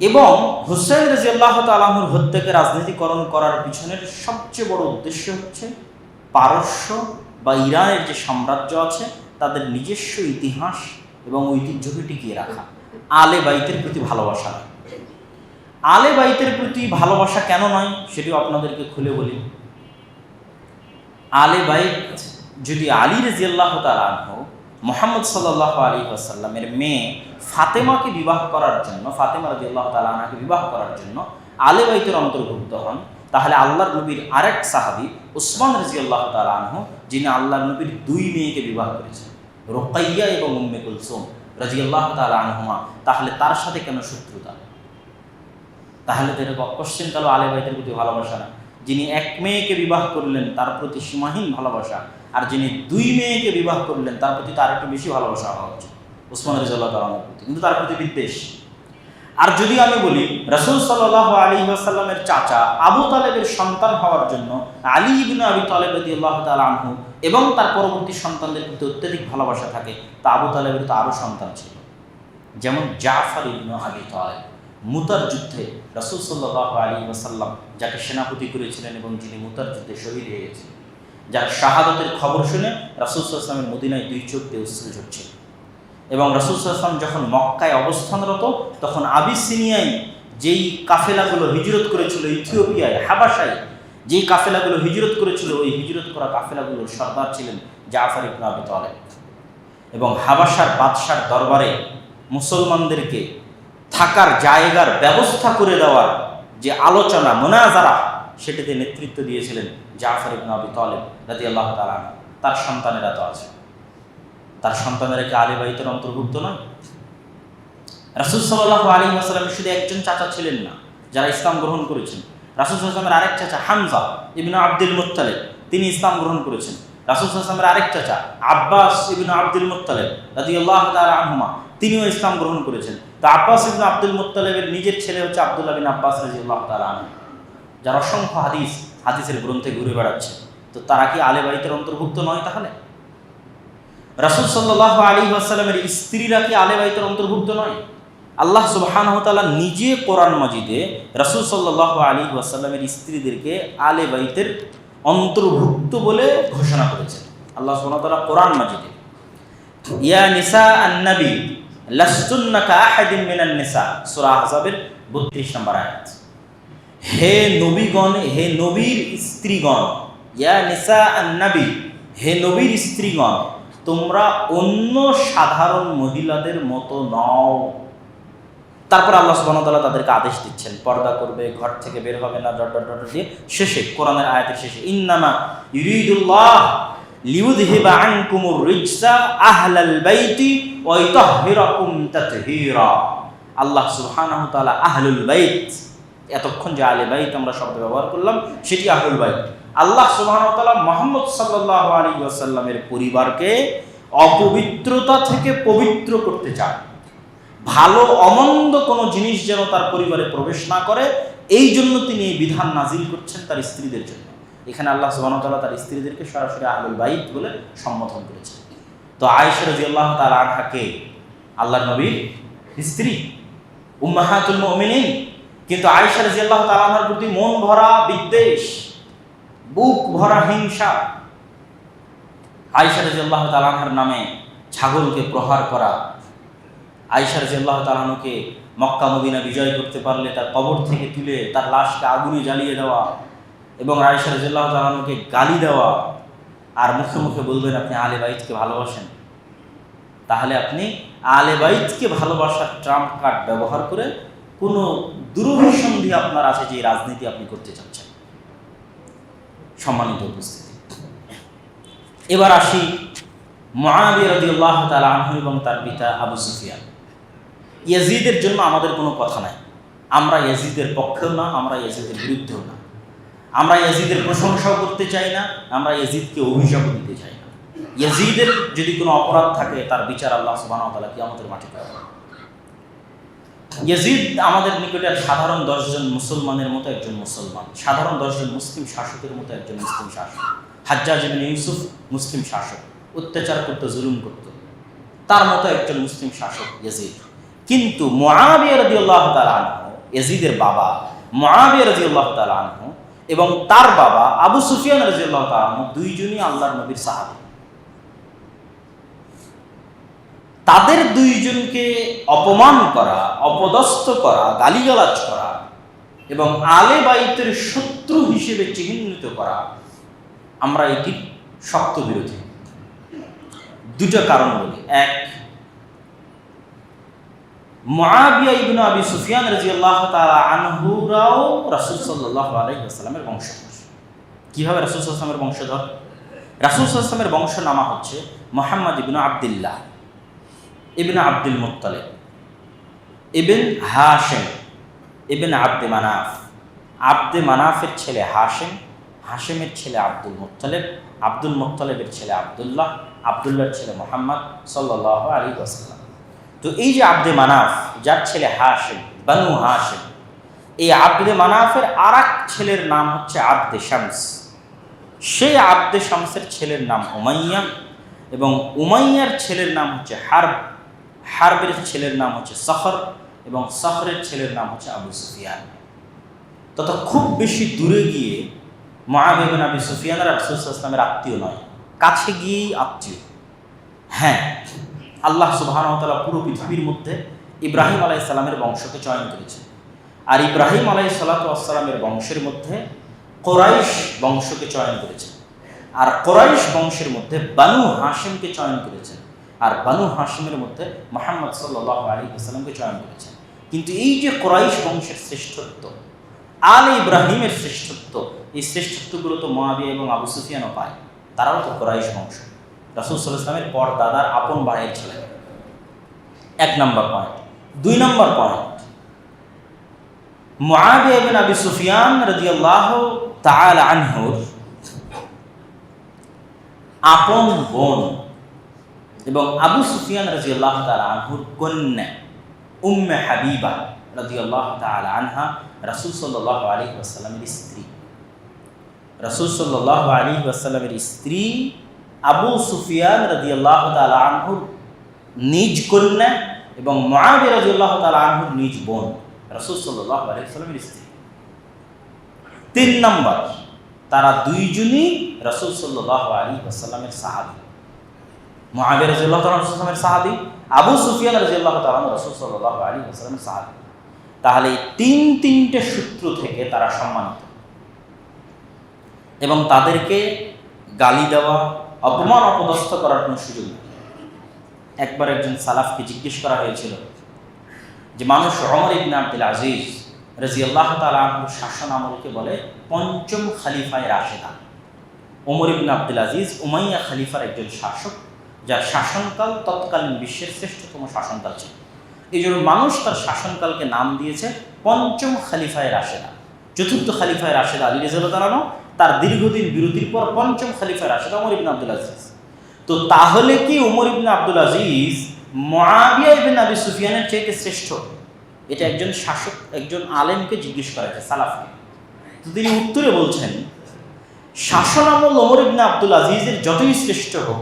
এবং হুসাইন রাদিয়াল্লাহু তাআলা আনহুর হত্যাকে রাজনীতিকরণ করার পিছনের সবচেয়ে বড় উদ্দেশ্য হচ্ছে পারস্য বা ইরানের যে সাম্রাজ্য আছে তাদের নিজস্ব ইতিহাস এবং ঐতিহ্যকে টিকিয়ে রাখা। আলে বাইতের প্রতি ভালোবাসা নয়। আলে বাইতের প্রতি ভালোবাসা কেন নয় সেটিও আপনাদেরকে খুলে বলি। আলে বাইত যদি আলী রাদিয়াল্লাহু তাআলা আনহু মুহাম্মদ সাল্লাল্লাহু আলাইহি ওয়াসাল্লামের মেয়ে ফাতেমাকে বিবাহ করার জন্য, ফাতেমা রাদিয়াল্লাহু তাআলা আনহাকে বিবাহ করার জন্য আলে বাইতের অন্তর্ভুক্ত হন, তাহলে আল্লাহর নবীর আরেক সাহাবী উসমান রাদিয়াল্লাহু তাআলা আনহু, যিনি আল্লাহর নবীর 2 মেয়েকে বিবাহ করেছেন, রুকাইয়া এবং উম্মে কুলসুম রাদিয়াল্লাহু তাআলা আনহুমা, তাহলে তার সাথে কেন শত্রুতা? তাহলে তো এটা কোশ্চেন আলে বাইতের প্রতি ভালোবাসা না। যিনি 1 মেয়েকে বিবাহ করলেন তার প্রতি সীমাহীন ভালোবাসা, আর যিনি 2 মেয়েকে বিবাহ করলেন তার প্রতি তার একটু বেশি ভালোবাসা হওয়া উচিত উসমান রাদিয়াল্লাহু তাআলার প্রতি, কিন্তু তার প্রতি বিদ্বেষ। আর যদি আমি বলি রাসূল সাল্লাল্লাহু আলাইহি ওয়াসাল্লামের চাচা আবু তালেবের সন্তান হওয়ার জন্য আলী ইবনে আবি তালেব রাদিয়াল্লাহু তাআলা আনহু এবং তার পরবর্তী সন্তানদের প্রতি অত্যধিক ভালোবাসা থাকে, তা আবু তালেবের তো আরও সন্তান ছিল, যেমন জাফর ইবনে আবি তালেব। মুতার যুদ্ধে রাসূল সাল্লাল্লাহু আলাইহি ওয়াসাল্লাম যাকে সেনাপতি করেছিলেন এবং যিনি মুতার যুদ্ধে শহীদ হয়ে গেছিলেন, যার শাহাদাতের খবর শুনে রাসূল সাল্লাল্লাহু আলাইহি ওয়াসাল্লামের মদিনায় 2 চোখ দিয়ে অশ্রু ঝরছিল। এবং রাসূল সাল্লাল্লাহু আলাইহি ওয়াসাল্লাম যখন মক্কায় অবস্থানরত, তখন আবিসিনিয়ায় যেই কাফেলাগুলো হিজরত করেছিল, ইথিওপিয়ায় হাবাসায় যেই কাফেলাগুলো হিজরত করেছিল, ওই হিজরত করা কাফেলাগুলোর সর্দার ছিলেন জাফর ইবনে আবি তালেব। এবং হাবাসার বাদশার দরবারে মুসলমানদেরকে থাকার জায়গার ব্যবস্থা করে দেওয়ার যে আলোচনা মুনাজারা, সেটাতে নেতৃত্ব দিয়েছিলেন জাফর ইবনে আবি তালেব রাদিয়াল্লাহু তাআলা। তার সন্তানেরা তো আছে, তার সন্তানেরা কি আলে বাইতের অন্তর্ভুক্ত নয়? রাসূল সাল্লাল্লাহু আলাইহি ওয়াসাল্লামের শুধু একজন চাচা ছিলেন না যারা ইসলাম গ্রহণ করেছেন। রাসূল সাল্লাল্লাহু আলাইহি ওয়াসাল্লামের আরেক চাচা হামজা ইবনে আব্দুল মুত্তালিব, তিনি ইসলাম গ্রহণ করেছেন। রাসূল সাল্লাল্লাহু আলাইহি ওয়াসাল্লামের আরেক চাচা আব্বাস ইবনে আব্দুল মুত্তালিব রাদিয়াল্লাহু তাআলা আনহুমা, তিনিও ইসলাম গ্রহণ করেছেন। তো আব্বাস ইবনে আব্দুল মুত্তালিবের নিজের ছেলে হচ্ছে আব্দুল্লাহ বিন আব্বাস রাদিয়াল্লাহু তাআলা আনহু, যার অসংখ্য হাদিসের গ্রন্থে ঘুরে বেড়াচ্ছে। তো তারা কি আলে বাইতের অন্তর্ভুক্ত নয়? তাহলে রাসূল সাল্লাল্লাহু আলাইহি ওয়াসাল্লামের স্ত্রীরা কি আলে বাইতের অন্তর্ভুক্ত নয়? আল্লাহ সুবহানাহু ওয়া তাআলা নিজে কোরআন মাজিদে রাসূল সাল্লাল্লাহু আলাইহি ওয়াসাল্লামের স্ত্রীদেরকে আলে বাইতের অন্তর্ভুক্ত বলে ঘোষণা করেছেন। আল্লাহ সুবহানাহু ওয়া তাআলা কোরআন মাজিদে ইয়া নিসা আন-নবী লাস্তুন্না কাআহাদিন মিনান নিসা, সূরা আহজাবের 32 নম্বর আয়াত। হে নবীগণ, হে নবীর স্ত্রীগণ, ইয়া নিসা আন-নবী, হে নবীর স্ত্রীগণ, তোমরা অন্য সাধারণ মহিলাদের মতো নও। তারপর আল্লাহ সুবহানাহু ওয়া তাআলা তাদেরকে আদেশ দিচ্ছেন পর্দা করবে, ঘর থেকে বের হবে না, দিয়ে শেষে কোরআনের আয়াতের শেষে ইন্নামা ইউরিদুল্লাহ লিইউযহিবা আনকুমুর রিজসা আহলাল বাইতি ওয়া ইতাহহিরাকুম তাতহীরা। আল্লাহ সুবহানাহু ওয়া তাআলা আহলুল বাইত, এতক্ষণ যে আলে বাইত আমরা শব্দ ব্যবহার করলাম সেটি আহলুল বাইত। আল্লাহ সুবহানাহু ওয়া তাআলা মুহাম্মদ সাল্লাল্লাহু আলাইহি ওয়াসাল্লামের পরিবারকে অপবিত্রতা থেকে পবিত্র করতে চান। ভালো অমন্দ কোনো জিনিস যেন তার পরিবারে প্রবেশ না করে, এই জন্য তিনি এই বিধান নাজিল করছেন তার স্ত্রীদের জন্য। এখানে আল্লাহ সুবহানাহু ওয়া তাআলা তার স্ত্রীদেরকে সরাসরি আহলুল বাইত বলে সম্বোধন করেছেন। তো আয়েশা রাদিয়াল্লাহু তাআলা আনহাকে আল্লাহর নবীর স্ত্রী, উম্মাহাতুল মুমিনিন, কিন্তু আয়েশা রাদিয়াল্লাহু তাআলা আনহার প্রতি মন ভরা বিদ্বেষ, বুক ভরা হিংসা। আয়েশা রাদিয়াল্লাহু তাআলা আনহার নামে ছাগলকে প্রহার করা, আয়েশা রাদিয়াল্লাহু তাআলা আনহাকে মক্কা মদিনা বিজয় করতে পারলে তার কবর থেকে তুলে তার লাশকে আগুনে জ্বালিয়ে দেওয়া এবং আয়েশা রাদিয়াল্লাহু তাআলা আনহাকে গালি দেওয়া, আর মুখে মুখে বলবেন আপনি আলে বাইতকে ভালোবাসেন। তাহলে আপনি আলে বাইতকে ভালোবাসার ট্রাম্প কার্ড ব্যবহার করে কোনো দুরভিসন্ধি আপনার আছে যে রাজনীতি আপনি করতে চাচ্ছেন। সম্মানিত উপস্থিতি, এবার আসি মুআবিয়া রাদিয়াল্লাহু তাআলা আনহু এবং তার পিতা আবু সুফিয়ান। ইয়াজিদের জন্য আমাদের কোনো কথা নাই, আমরা ইয়াজিদের পক্ষেও না, আমরা ইয়াজিদের বিরুদ্ধেও না। আমরা ইয়াজিদের প্রশংসাও করতে চাই না, আমরা ইয়াজিদকে অভিশাপও দিতে চাই না। ইয়াজিদের যদি কোনো অপরাধ থাকে তার বিচার আল্লাহ সুবহানাহু ওয়া তাআলা কিয়ামতের মাঠে করবেন। ইয়াজিদ আমাদের নিকটের সাধারণ 10 জন মুসলমানের মতো একজন মুসলমান, সাধারণ 10 জন মুসলিম শাসকের মতো একজন মুসলিম শাসক। হাজ্জাজ ইবনে ইউসুফ মুসলিম শাসক, অত্যাচার করত, জুলুম করত, তার মতো একজন মুসলিম শাসক ইয়াজিদ। কিন্তু মুআবিয়া রাদিয়াল্লাহু তাআলা আনহু, ইয়াজিদের বাবা মুআবিয়া রাদিয়াল্লাহু তাআলা আনহু এবং তার বাবা আবু সুফিয়ান রাদিয়াল্লাহু তাআলা আনহু দুইজনই আল্লাহর নবীর সাহাবী। তাদের দুইজনকে অপমান করা, অপদস্থ করা, গালিগালাজ করা এবং আলে বাইতের শত্রু হিসেবে চিহ্নিত করা, আমরা এটির শক্ত বিরোধী। দুটো কারণ বলি। এক, মুআবিয়া ইবনে আবি সুফিয়ান রাদিয়াল্লাহু তাআলা আনহুরাও রাসূল সাল্লাল্লাহু আলাইহি ওয়াসাল্লামের বংশধর। কিভাবে রাসূল সাল্লাল্লাহু আলাইহি ওয়াসাল্লামের বংশধর? রাসূল সাল্লাল্লাহু আলাইহি ওয়াসাল্লামের বংশনামা হচ্ছে মুহাম্মদ ইবনে আব্দুল্লাহ ইবনে আব্দুল মুত্তালিব ইবন হাশিম ইবন আব্দে মানাফ, আব্দে মানাফের ছেলে হাশিম, হাশিমের ছেলে আব্দুল মুত্তালিব, আব্দুল মুত্তালিবের ছেলে আব্দুল্লাহ, আব্দুল্লাহর ছেলে মুহাম্মদ সাল্লাল্লাহু আলাইহি ওয়াসাল্লাম। তো এই যে আব্দে মানাফ, যার ছেলে হাশিম, বানু হাশিম, এই আব্দে মানাফের আরেক ছেলের নাম হচ্ছে আব্দে শামস। সেই আব্দে শামসের ছেলের নাম উমাইয়া এবং উমাইয়ার ছেলের নাম হচ্ছে হারব, হারবের ছেলের নাম হচ্ছে সখর এবং সখরের ছেলের নাম হচ্ছে আবু সুফিয়ান। তথা খুব বেশি দূরে গিয়ে মুআবিয়া ইবনে আবি সুফিয়ান রাসূল সাল্লাল্লাহু আলাইহি ওয়াসাল্লামের আত্মীয় নয়, কাছে গিয়েই আত্মীয়। হ্যাঁ, আল্লাহ সুবহানাহু ওয়া তাআলা পুরো পৃথিবীর মধ্যে ইব্রাহিম আলাইহিস সালামের বংশকে চয়ন করেছেন, আর ইব্রাহিম আলাইহিস সালামের বংশের মধ্যে কুরাইশ বংশকে চয়ন করেছেন, আর কুরাইশ বংশের মধ্যে বানু হাশিমকে চয়ন করেছেন, আর বানু হাশিমের মধ্যে মুহাম্মদ সাল্লাল্লাহু আলাইহি ওয়াসাল্লামকে চয়ন করেছেন। কিন্তু এই যে কুরাইশ বংশের শ্রেষ্ঠত্ব, আলে ইব্রাহিমের শ্রেষ্ঠত্ব, এই শ্রেষ্ঠত্বগুলো তো মুআবিয়া এবং আবু সুফিয়ানও পায়, তারাও তো কুরাইশ বংশ, রাসূল সাল্লাল্লাহু আলাইহি ওয়াসাল্লামের পর দাদার আপন ভাইয়ের ছেলে। 1 নম্বর পয়েন্ট। 2 নম্বর পয়েন্ট, মুআবিয়া ইবনে আবি সুফিয়ান রাদিয়াল্লাহু তাআলা আনহুর আপন বোন এবং আবু সুফিয়ান রাদিয়াল্লাহু তাআলা আনহুর কন্যা উম্মে হাবিবা রাদিয়াল্লাহু তাআলা আনহা রাসূল সাল্লাল্লাহু আলাইহি ওয়াসাল্লামের স্ত্রী। রাসূল সাল্লাল্লাহু আলাইহি ওয়াসাল্লামের স্ত্রী আবু সুফিয়ান রাদিয়াল্লাহু তাআলা আনহুর নিজ কন্যা এবং মুআবিয়া রাদিয়াল্লাহু তাআলা আনহুর নিজ বোন, রাসূল সাল্লাল্লাহু আলাইহি ওয়াসাল্লামের স্ত্রী। 3 নম্বর, তারা দুইজনই রাসূল সাল্লাল্লাহু আলাইহি ওয়াসাল্লামের সাহাবী। মুআবিয়া রাদিয়াল্লাহু তাআলা রাসূলের সাহাবী, আবু সুফিয়ান রাদিয়াল্লাহু তাআলা রাসূল সাল্লাল্লাহু আলাইহি ওয়াসাল্লামের সাহাবী। তাহলে তিনটে সূত্র থেকে তারা সম্মানিত এবং তাদেরকে গালি দেওয়া, অপমান অপদস্থ করার কোনো সুযোগ নেই। একবার একজন সালাফকে জিজ্ঞেস করা হয়েছিল যে মানুষ ওমর ইবনে আব্দুল আজিজ রাদিয়াল্লাহু তাআলা আনহুর শাসন আমলকে বলে পঞ্চম খলিফায়ে রাশেদা। ওমর ইবনে আব্দুল আজিজ উমাইয়া খলিফার একজন শাসক, যার শাসনকাল তৎকালীন বিশ্বের শ্রেষ্ঠতম শাসনকাল ছিল। এই জন্য মানুষ তার শাসনকালকে নাম দিয়েছে পঞ্চম খলিফায়ে রাশেদা। চতুর্থ খলিফায়ে রাশেদা আলী রাদিয়াল্লাহু তাআলা, তার দীর্ঘদিন বিরতির পর পঞ্চম খলিফায়ে রাশেদা ওমর ইবনে আব্দুল আজিজ। তো তাহলে কি ওমর ইবনে আব্দুল আজিজ মুআবিয়া ইবনে আবি সুফিয়ানের চাইতে শ্রেষ্ঠ? এটা একজন শাসক, একজন আলেমকে জিজ্ঞেস করা হয়েছে, সালাফকে। তো তিনি উত্তরে বলছেন, শাসন আমল ওমর ইবনে আব্দুল আজিজের যতই শ্রেষ্ঠ হোক,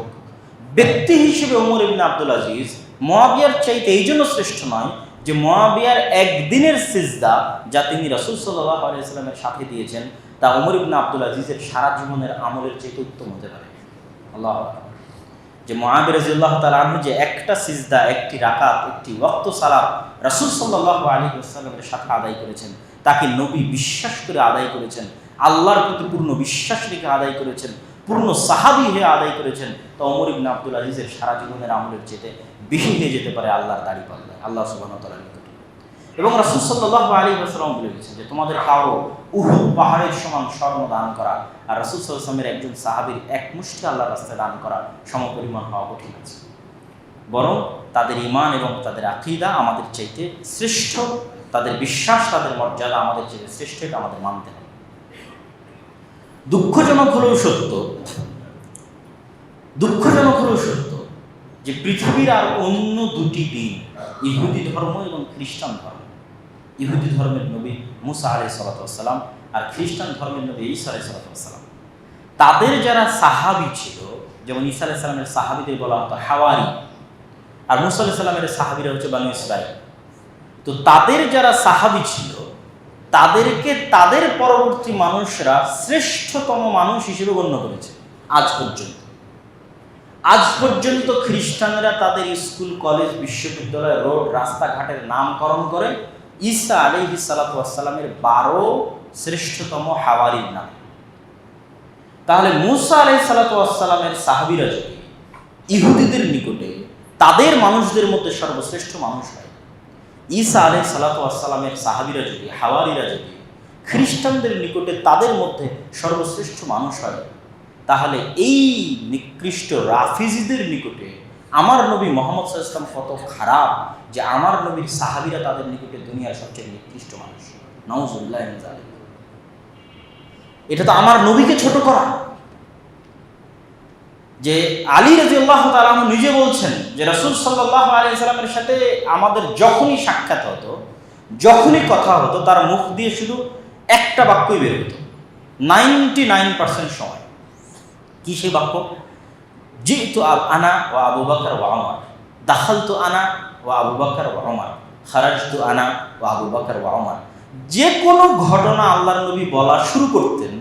ব্যক্তি হিসেবে ওমর ইবনে আব্দুল আজিজ মুআবিয়ার চাইতে এই জন্য শ্রেষ্ঠ নয় যে মুআবিয়ার একদিনের সিজদা যা তিনি রাসূল সাল্লাল্লাহু আলাইহি ওয়াসাল্লামের সাথে দিয়েছেন তা ওমর ইবনে আব্দুল আজিজের সারা জীবনের আমলের চাইতে উত্তম হতে পারে। আল্লাহু আকবার। যে মুআবিয়া রাদিয়াল্লাহু তাআলা আনহু যে একটা সিজদা, একটি রাকাত, একটি ওয়াক্ত সালাত রাসূল সাল্লাল্লাহু আলাইহি ওয়াসাল্লামের সাথে আদায় করেছেন, তাকে নবী বিশ্বাস করে আদায় করেছেন, আল্লাহর প্রতি পূর্ণ বিশ্বাস রেখে আদায় করেছেন, পূর্ণ সাহাবী হয়ে আদায় করেছেন, তো ওমর ইবনে আব্দুল আজিজের সারা জীবনের আমলের চেয়ে বেশি হয়ে যেতে পারে আল্লাহর দাড়িপাল্লায়, আল্লাহ সুবহানাহু ওয়া তাআলার নিকটে। এবং রাসূল সাল্লাল্লাহু আলাইহি ওয়াসাল্লাম বলে গেছেন যে তোমাদের কারো উহুদ পাহাড়ের সমান স্বর্ণ দান করা আর রাসূল সাল্লাল্লাহু আলাইহি ওয়াসাল্লামের একজন সাহাবীর এক মুষ্টি আল্লাহর রাস্তায় দান করা সমপরিমাণ হওয়া কঠিন আছে। বরং তাদের ঈমান এবং তাদের আকীদা আমাদের চাইতে শ্রেষ্ঠ তাদের বিশ্বাস, তাদের মর্যাদা আমাদের চেয়ে শ্রেষ্ঠ, এটা আমাদের মানতে হবে। দুঃখজনক হলেও সত্য যে পৃথিবীর আর অন্য দুটি দিন, ইহুদি ধর্ম এবং খ্রিস্টান ধর্ম, ইহুদি ধর্মের নবী মুসা আলাইহিস সালাম আর খ্রিস্টান ধর্মের নবী ঈসা আলাইহিস সালাম, তাদের যারা সাহাবী ছিল, যেমন ঈসা আলাইহিস সালামের সাহাবীদের বলা হতো হাওয়ারি, আর মুসা আলাইহিস সালামের সাহাবীরা হচ্ছে বনী ইসরাঈল। তো তাদের যারা সাহাবী ছিল তাদেরকে তাদের পরবর্তী মানুষরা শ্রেষ্ঠতম মানুষ হিসেবে গণ্য করেছে। আজ পর্যন্ত খ্রিস্টানরা তাদের স্কুল, কলেজ, বিশ্ববিদ্যালয়, রোড, রাস্তাঘাটের নামকরণ করে ঈসা আলাইহিস সালামের 12 শ্রেষ্ঠতম হাওয়ারির নাম। তাহলে মুসা আলাইহিস সালামের সাহাবীরা যদি ইহুদিদের নিকটে তাদের মানুষদের মধ্যে সর্বশ্রেষ্ঠ মানুষ হয়, ঈসা আলাইহিস সালামের সাহাবীরা যদি, হাওয়ারিরা যদি খ্রিস্টানদের নিকটে তাদের মধ্যে সর্বশ্রেষ্ঠ মানুষ হয়, তাহলে এই নিকৃষ্ট রাফিজিদের নিকটে আমার নবী মুহাম্মদ সাল্লাল্লাহু আলাইহি ওয়াসাল্লাম কত খারাপ যে আমার নবীর সাহাবীরা তাদের নিকটে দুনিয়ার সবচেয়ে নিকৃষ্ট মানুষ। নাউযুবিল্লাহি মিন যালিক। এটা তো আমার নবীকে ছোট করা। যে আলী রাদিয়াল্লাহু তাআলা আনহু নিজে বলছেন যে রাসূল সাল্লাল্লাহু আলাইহি ওয়াসাল্লামের সাথে আমাদের যখনই সাক্ষাৎ হতো, যখনই কথা হতো, তার মুখ দিয়ে শুধু একটা বাক্যই বের হতো 99% সময়। কি সেই বাক্য? জিতু আনা ওয়া আবু বকর ওয়া ওমর, দাখালতু আনা ওয়া আবু বকর ওয়া ওমর, খারাজতু আনা ওয়া আবু বকর ওয়া ওমর। যে কোনো ঘটনা আল্লাহর নবী বলা শুরু করতেন,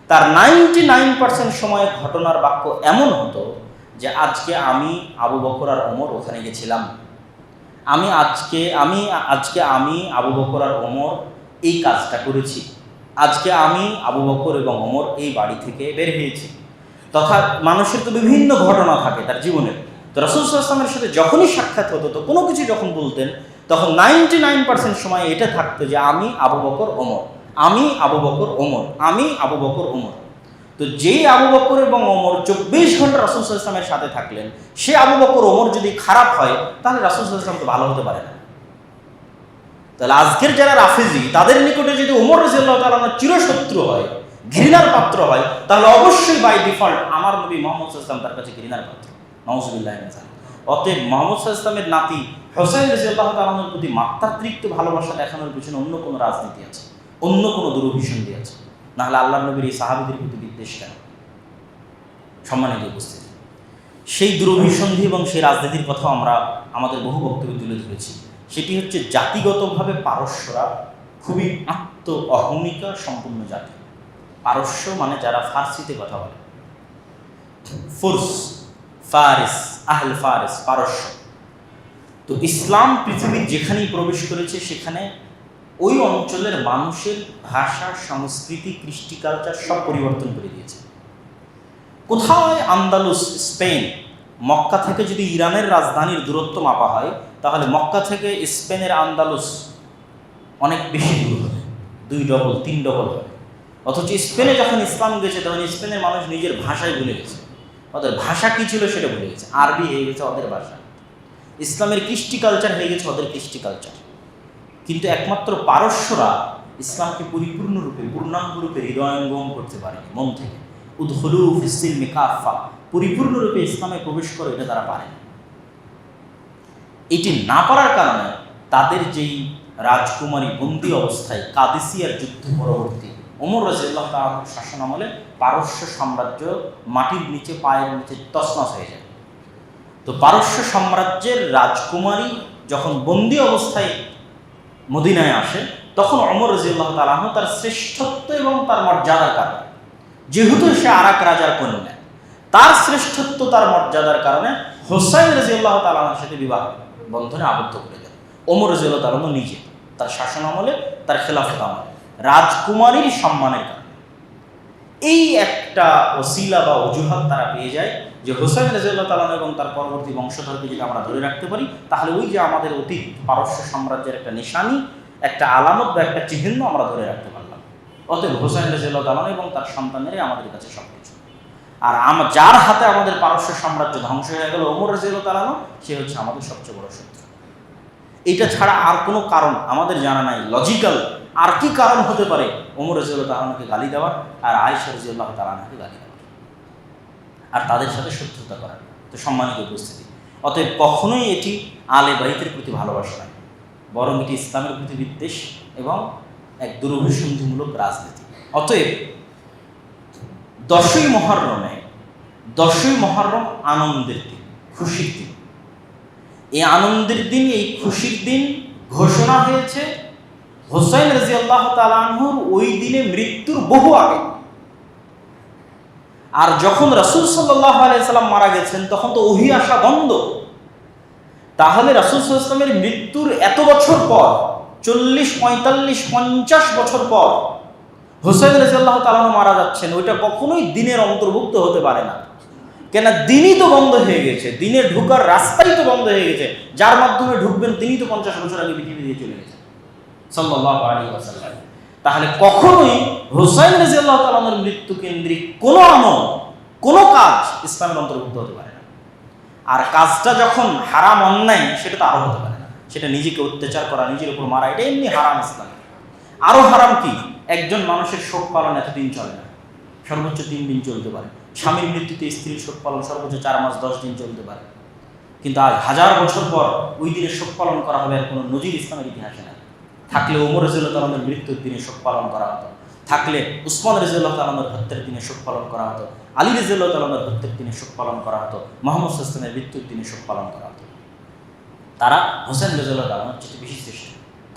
তার 99% সময় ঘটনার বাক্য এমন হতো যে আজকে আমি আবু বকর আর ওমর ওখানে গেছিলাম, আজকে আমি আবু বকর আর ওমর এই কাজটা করেছি, আজকে আমি আবু বকর এবং ওমর এই বাড়ি থেকে বের হয়েছি। তথা মানুষের তো বিভিন্ন ঘটনা থাকে তার জীবনের। তো রাসূল সাল্লাল্লাহু আলাইহি ওয়াসাল্লামের সাথে যখনই সাক্ষাৎ হতো, তো কোনো কিছু যখন বলতেন, তখন 99% সময় এটা থাকতো যে আমি আবু বকর ওমর, আমি আবু বকর ওমর, আমি আবু বকর ওমর। তো যেই আবু বকর এবং ওমর 24 ঘন্টা রাসূল সাল্লাল্লাহু আলাইহি ওয়াসাল্লামের সাথে থাকলেন, সে আবু বকর ওমর যদি খারাপ হয়, তাহলে রাসূল সাল্লাল্লাহু আলাইহি ওয়াসাল্লাম তো ভালো হতে পারে না। তাহলে আজকের যারা রাফিজি, তাদের নিকটে যদি ওমর রাদিয়াল্লাহু তাআলা চিরশত্রু হয়, ঘৃণার পাত্র হয়, তাহলে অবশ্যই বাই ডিফল্ট আমার নবী মুহাম্মদ সাল্লাল্লাহু আলাইহি ওয়াসাল্লাম তার কাছে ঘৃণার পাত্র। নাউযুবিল্লাহি মিন যালিক। অতএব মুহাম্মদ সাল্লাল্লাহু আলাইহি ওয়াসাল্লামের নাতি হোসেন রাদিয়াল্লাহু তাআলার প্রতি মাত্রাতিরিক্ত ভালোবাসা দেখানোর পিছনে অন্য কোনো রাজনীতি আছে, অন্য কোনো দুরভিসন্ধি আছে। নাহলে আল্লাহর নবীর এই সাহাবীদের প্রতি বিদ্বেষ কেন? সম্মানিত উপস্থিতি, সেই দুরভিসন্ধি এবং সেই রাজনীতির কথা আমরা আমাদের বহু বক্তব্যে তুলে ধরেছি। সেটি হচ্ছে জাতিগতভাবে পারস্যরা খুবই অহমিকা সম্পূর্ণ জাতি। পারস্য মানে যারা ফার্সিতে কথা বলে, ফারিস, আহল ফারিস, পারস্য। তো ইসলাম পৃথিবীর যেখানেই প্রবেশ করেছে সেখানে ওই অঞ্চলের মানুষের ভাষা, সংস্কৃতি, কৃষ্টি, কালচার সব পরিবর্তন করে দিয়েছে। কোথায় আন্দালুস, স্পেন, মক্কা থেকে যদি ইরানের রাজধানীর দূরত্ব মাপা হয়, তাহলে মক্কা থেকে স্পেনের আন্দালুস অনেক বেশি দূর হবে, 2 ডবল 3 ডবল হবে। অথচ স্পেনে যখন ইসলাম গেছে, তখন স্পেনের মানুষ নিজের ভাষায় ভুলে গেছে। ওদের ভাষা কী ছিল সেটা ভুলে গেছে। আরবি হয়ে গেছে ওদের ভাষা, ইসলামের কৃষ্টি কালচার হয়ে গেছে ওদের কৃষ্টি কালচার। কিন্তু একমাত্র পারস্যরা ইসলামকে পূর্ণাঙ্গরূপে হৃদয়ঙ্গম করতে পারেনি, মন থেকে। উদখুলু ফিস-সিলমি কাফা, পরিপূর্ণরূপে ইসলামে প্রবেশ করে, এটা তারা পারে না। এটি না পারার কারণে তাদের যেই রাজকুমারী বন্দী অবস্থায় কাদিসিয়ার যুদ্ধ পরবর্তী ওমর রাদিয়াল্লাহু তাআলার শাসন আমলে পারস্য সাম্রাজ্য মাটির নিচে, পায়ের নিচে তছনছ হয়ে যায়। তো পারস্য সাম্রাজ্যের রাজকুমারী যখন বন্দী অবস্থায় মদিনায় আসে, তখন ওমর রাদিয়াল্লাহু তাআলা তার শ্রেষ্ঠত্ব এবং তার মর্যাদার কারণে, যেহেতু সে আরেক রাজার কন্যা, তার শ্রেষ্ঠত্ব, তার মর্যাদার কারণে হোসাইন রাদিয়াল্লাহু তাআলার সাথে বিবাহ বন্ধনে আবদ্ধ করে দেন ওমর রাদিয়াল্লাহু তাআলা নিজে, তার শাসন আমলে, তার খেলাফত আমলে, রাজকুমারীর সম্মানের কারণে। এই একটা ওসিলা বা অজুহাত তারা পেয়ে যায় যে হোসাইন রাদিয়াল্লাহু তাআলা এবং তার পরবর্তী বংশধরকে যদি আমরা ধরে রাখতে পারি, তাহলে ওই যে আমাদের অতীত পারস্য সাম্রাজ্যের একটা নিশানি, একটা আলামত বা একটা চিহ্ন আমরা ধরে রাখতে পারলাম। অতএব হোসাইন রাদিয়াল্লাহু তাআলা এবং তার সন্তানেরাই আমাদের কাছে সবকিছু। আর যার হাতে আমাদের পারস্য সাম্রাজ্য ধ্বংস হয়ে গেল, ওমর রাদিয়াল্লাহু তাআলা, সে হচ্ছে আমাদের সবচেয়ে বড় শত্রু। এটা ছাড়া আর কোনো কারণ আমাদের জানা নাই। লজিক্যাল আর কি কারণ হতে পারে ওমর রাদিয়াল্লাহু তাআলা আনহুকে গালি দেওয়ার আর আয়েশা রাদিয়াল্লাহু তাআলা আনহাকে গালি দেওয়ার আর তাদের সাথে শত্রুতা করার? তো সম্মানিত উপস্থিতি, অতএব কখনোই এটি আলে বাইতের প্রতি ভালোবাসা নয়, বরং এটি ইসলামের প্রতি বিদ্বেষ এবং এক দুরভিসন্ধিমূলক রাজনীতি। অতএব 10ই মুহররম আনন্দের দিন, খুশির দিন। এই আনন্দের দিন, এই খুশির দিন ঘোষণা হয়েছে হোসাইন রাদিয়াল্লাহু তাআলা আনহুর ওই দিনে মৃত্যুর বহু আগে। আর যখন রাসূল সাল্লাল্লাহু আলাইহি সাল্লাম মারা গেছেন তখন তো ওহী আসা বন্ধ। তাহলে রাসূল সাল্লাল্লাহু আলাইহি সাল্লামের মৃত্যুর এত বছর পর, 40, 45, 50 বছর পর হোসাইন রাদিয়াল্লাহু তাআলা আনহু মারা যাচ্ছেন, ওইটা কখনোই দিনের অন্তর্ভুক্ত হতে পারে না। কেন? দিনই তো বন্ধ হয়ে গেছে, দিনে ঢোকার রাস্তাই তো বন্ধ হয়ে গেছে। যার মাধ্যমে ঢুকবেন তিনি তো 50 বছর আগে পৃথিবী দিয়ে চলে গেছেন সাল্লাল্লাহু আলাইহি ওয়াসাল্লাম। তাহলে কখনোই হোসাইন রাদিয়াল্লাহু তাআলা আনহুর মৃত্যু কেন্দ্রিক কোনো আমল, কোনো কাজ ইসলামের অন্তর্ভুক্ত হতে পারে না। আর কাজটা যখন হারাম, অন্যায়, সেটা তো আরো হতে পারে না। সেটা নিজেকে অত্যাচার করা, নিজের উপর মারা, এটা এমনি হারাম। ইসলামে আরো হারাম কি? একজন মানুষের শোক পালন এতদিন চলে না, সর্বোচ্চ 3 দিন চলতে পারে। স্বামীর মৃত্যুতে স্ত্রীর শোক পালন সর্বোচ্চ 4 মাস 10 দিন চলতে পারে। কিন্তু আজ 1000 বছর পর ওই দিনে শোক পালন করা হবে, আর কোনো নজির ইসলামের ইতিহাসে নাই। থাকলে ওমর রাদিয়াল্লাহু তাআলা আনহুর মৃত্যুর দিনে শোক পালন করা হতো, থাকলে উসমান রাদিয়াল্লাহু তাআলা আনহুর হত্যার দিনে শোক পালন করা হতো, আলী রাদিয়াল্লাহু তাআলা আনহুর হত্যার দিনে শোক পালন করা হতো, মুহাম্মদ সাল্লাল্লাহু আলাইহি ওয়াসাল্লামের মৃত্যুর দিনে শোক পালন করা হতো। তারা হোসেন রাদিয়াল্লাহু তাআলা আনহুর চেয়ে বেশি শ্রেষ্ঠ।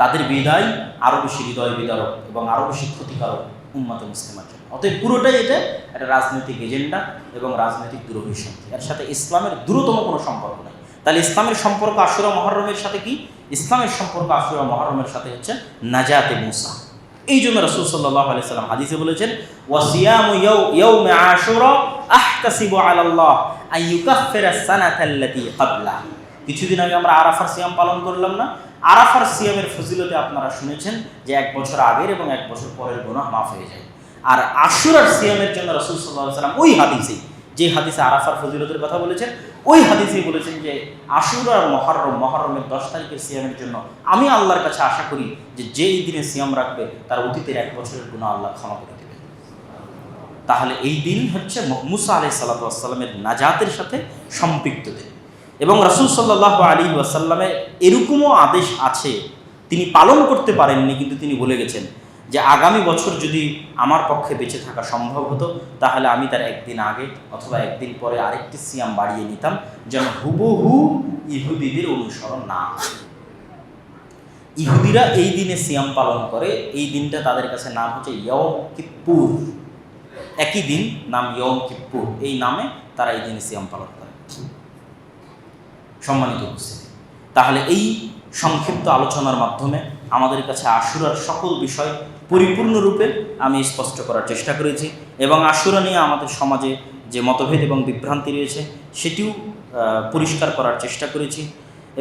তাদের বিদায় আরো বেশি হৃদয় বিদারক এবং আরো বেশি ক্ষতিকারক উম্মতে মুসলিমার জন্য। অতএব পুরোটাই এটা একটা রাজনৈতিক এজেন্ডা এবং রাজনৈতিক দুরভিসন্ধি। এর সাথে ইসলামের দূরতম কোনো সম্পর্ক নেই। তাহলে ইসলামের সম্পর্ক আশুরা মুহররমের সাথে কি? ইসলামের সম্পর্ক আশুরা মুহররমের সাথে হচ্ছে নাজাতে মুসা। এই জন্য রাসূল সাল্লাল্লাহু আলাইহি সাল্লাম হাদিসে বলেছেন, ওয়াসিয়ামু ইয়াউমে আশুরা আহতাসিবু আলাল্লাহ আইয়ুকাফিরা সানাতাল্লাতী ক্বাবলা। কিছুদিন আগে আমরা আরাফার সিয়াম পালন করলাম না? আরাফার সিয়ামের ফজিলতে আপনারা শুনেছেন যে 1 বছর আগের এবং 1 বছর পরের গুনাহ মাফ হয়ে যায়। আর আশুরার সিয়ামের জন্য রাসূল সাল্লাল্লাহু আলাইহি সাল্লাম ওই হাদিসে, যে হাদিসে আরাফার ফজিলতের কথা বলেছেন, ওই হাদিসেই বলেছেন যে আশুরার মুহররমের 10 তারিখের সিয়ামের জন্য আমি আল্লাহর কাছে আশা করি যে যেই দিনে সিয়াম রাখবে তার অতীতের 1 বছরের গুনাহ আল্লাহ ক্ষমা করে দেবেন। তাহলে এই দিন হচ্ছে মুসা আলাইহিস সালাতু ওয়াস সালামের নাজাতের সাথে সম্পৃক্ত দিন। এবং রাসূল সাল্লাল্লাহু আলাইহি ওয়াসাল্লামের এরকমও আদেশ আছে, তিনি পালন করতে পারেননি, কিন্তু তিনি বলে গেছেন যে আগামী বছর যদি আমার পক্ষে বেঁচে থাকা সম্ভব হতো তাহলে আমি তার 1 দিন আগে অথবা 1 দিন পরে আরেকটি সিয়াম বাড়িয়ে নিতাম, যেন হুবহু ইহুদিদের অনুসরণ না হয়। ইহুদিরা এই দিনে সিয়াম পালন করে, এই দিনটা তাদের কাছে নাম হচ্ছে ইয়ম কিপ্পুর। একই দিন নাম ইয়ম কিপ্পুর, এই নামে তারা এই দিনে সিয়াম পালন করে। সম্মানিত উপস্থিতি, তাহলে এই সংক্ষিপ্ত আলোচনার মাধ্যমে আমাদের কাছে আশুরার সকল বিষয় পরিপূর্ণরূপে আমি স্পষ্ট করার চেষ্টা করেছি এবং আশুরা নিয়ে আমাদের সমাজে যে মতভেদ এবং বিভ্রান্তি রয়েছে সেটিও পরিষ্কার করার চেষ্টা করেছি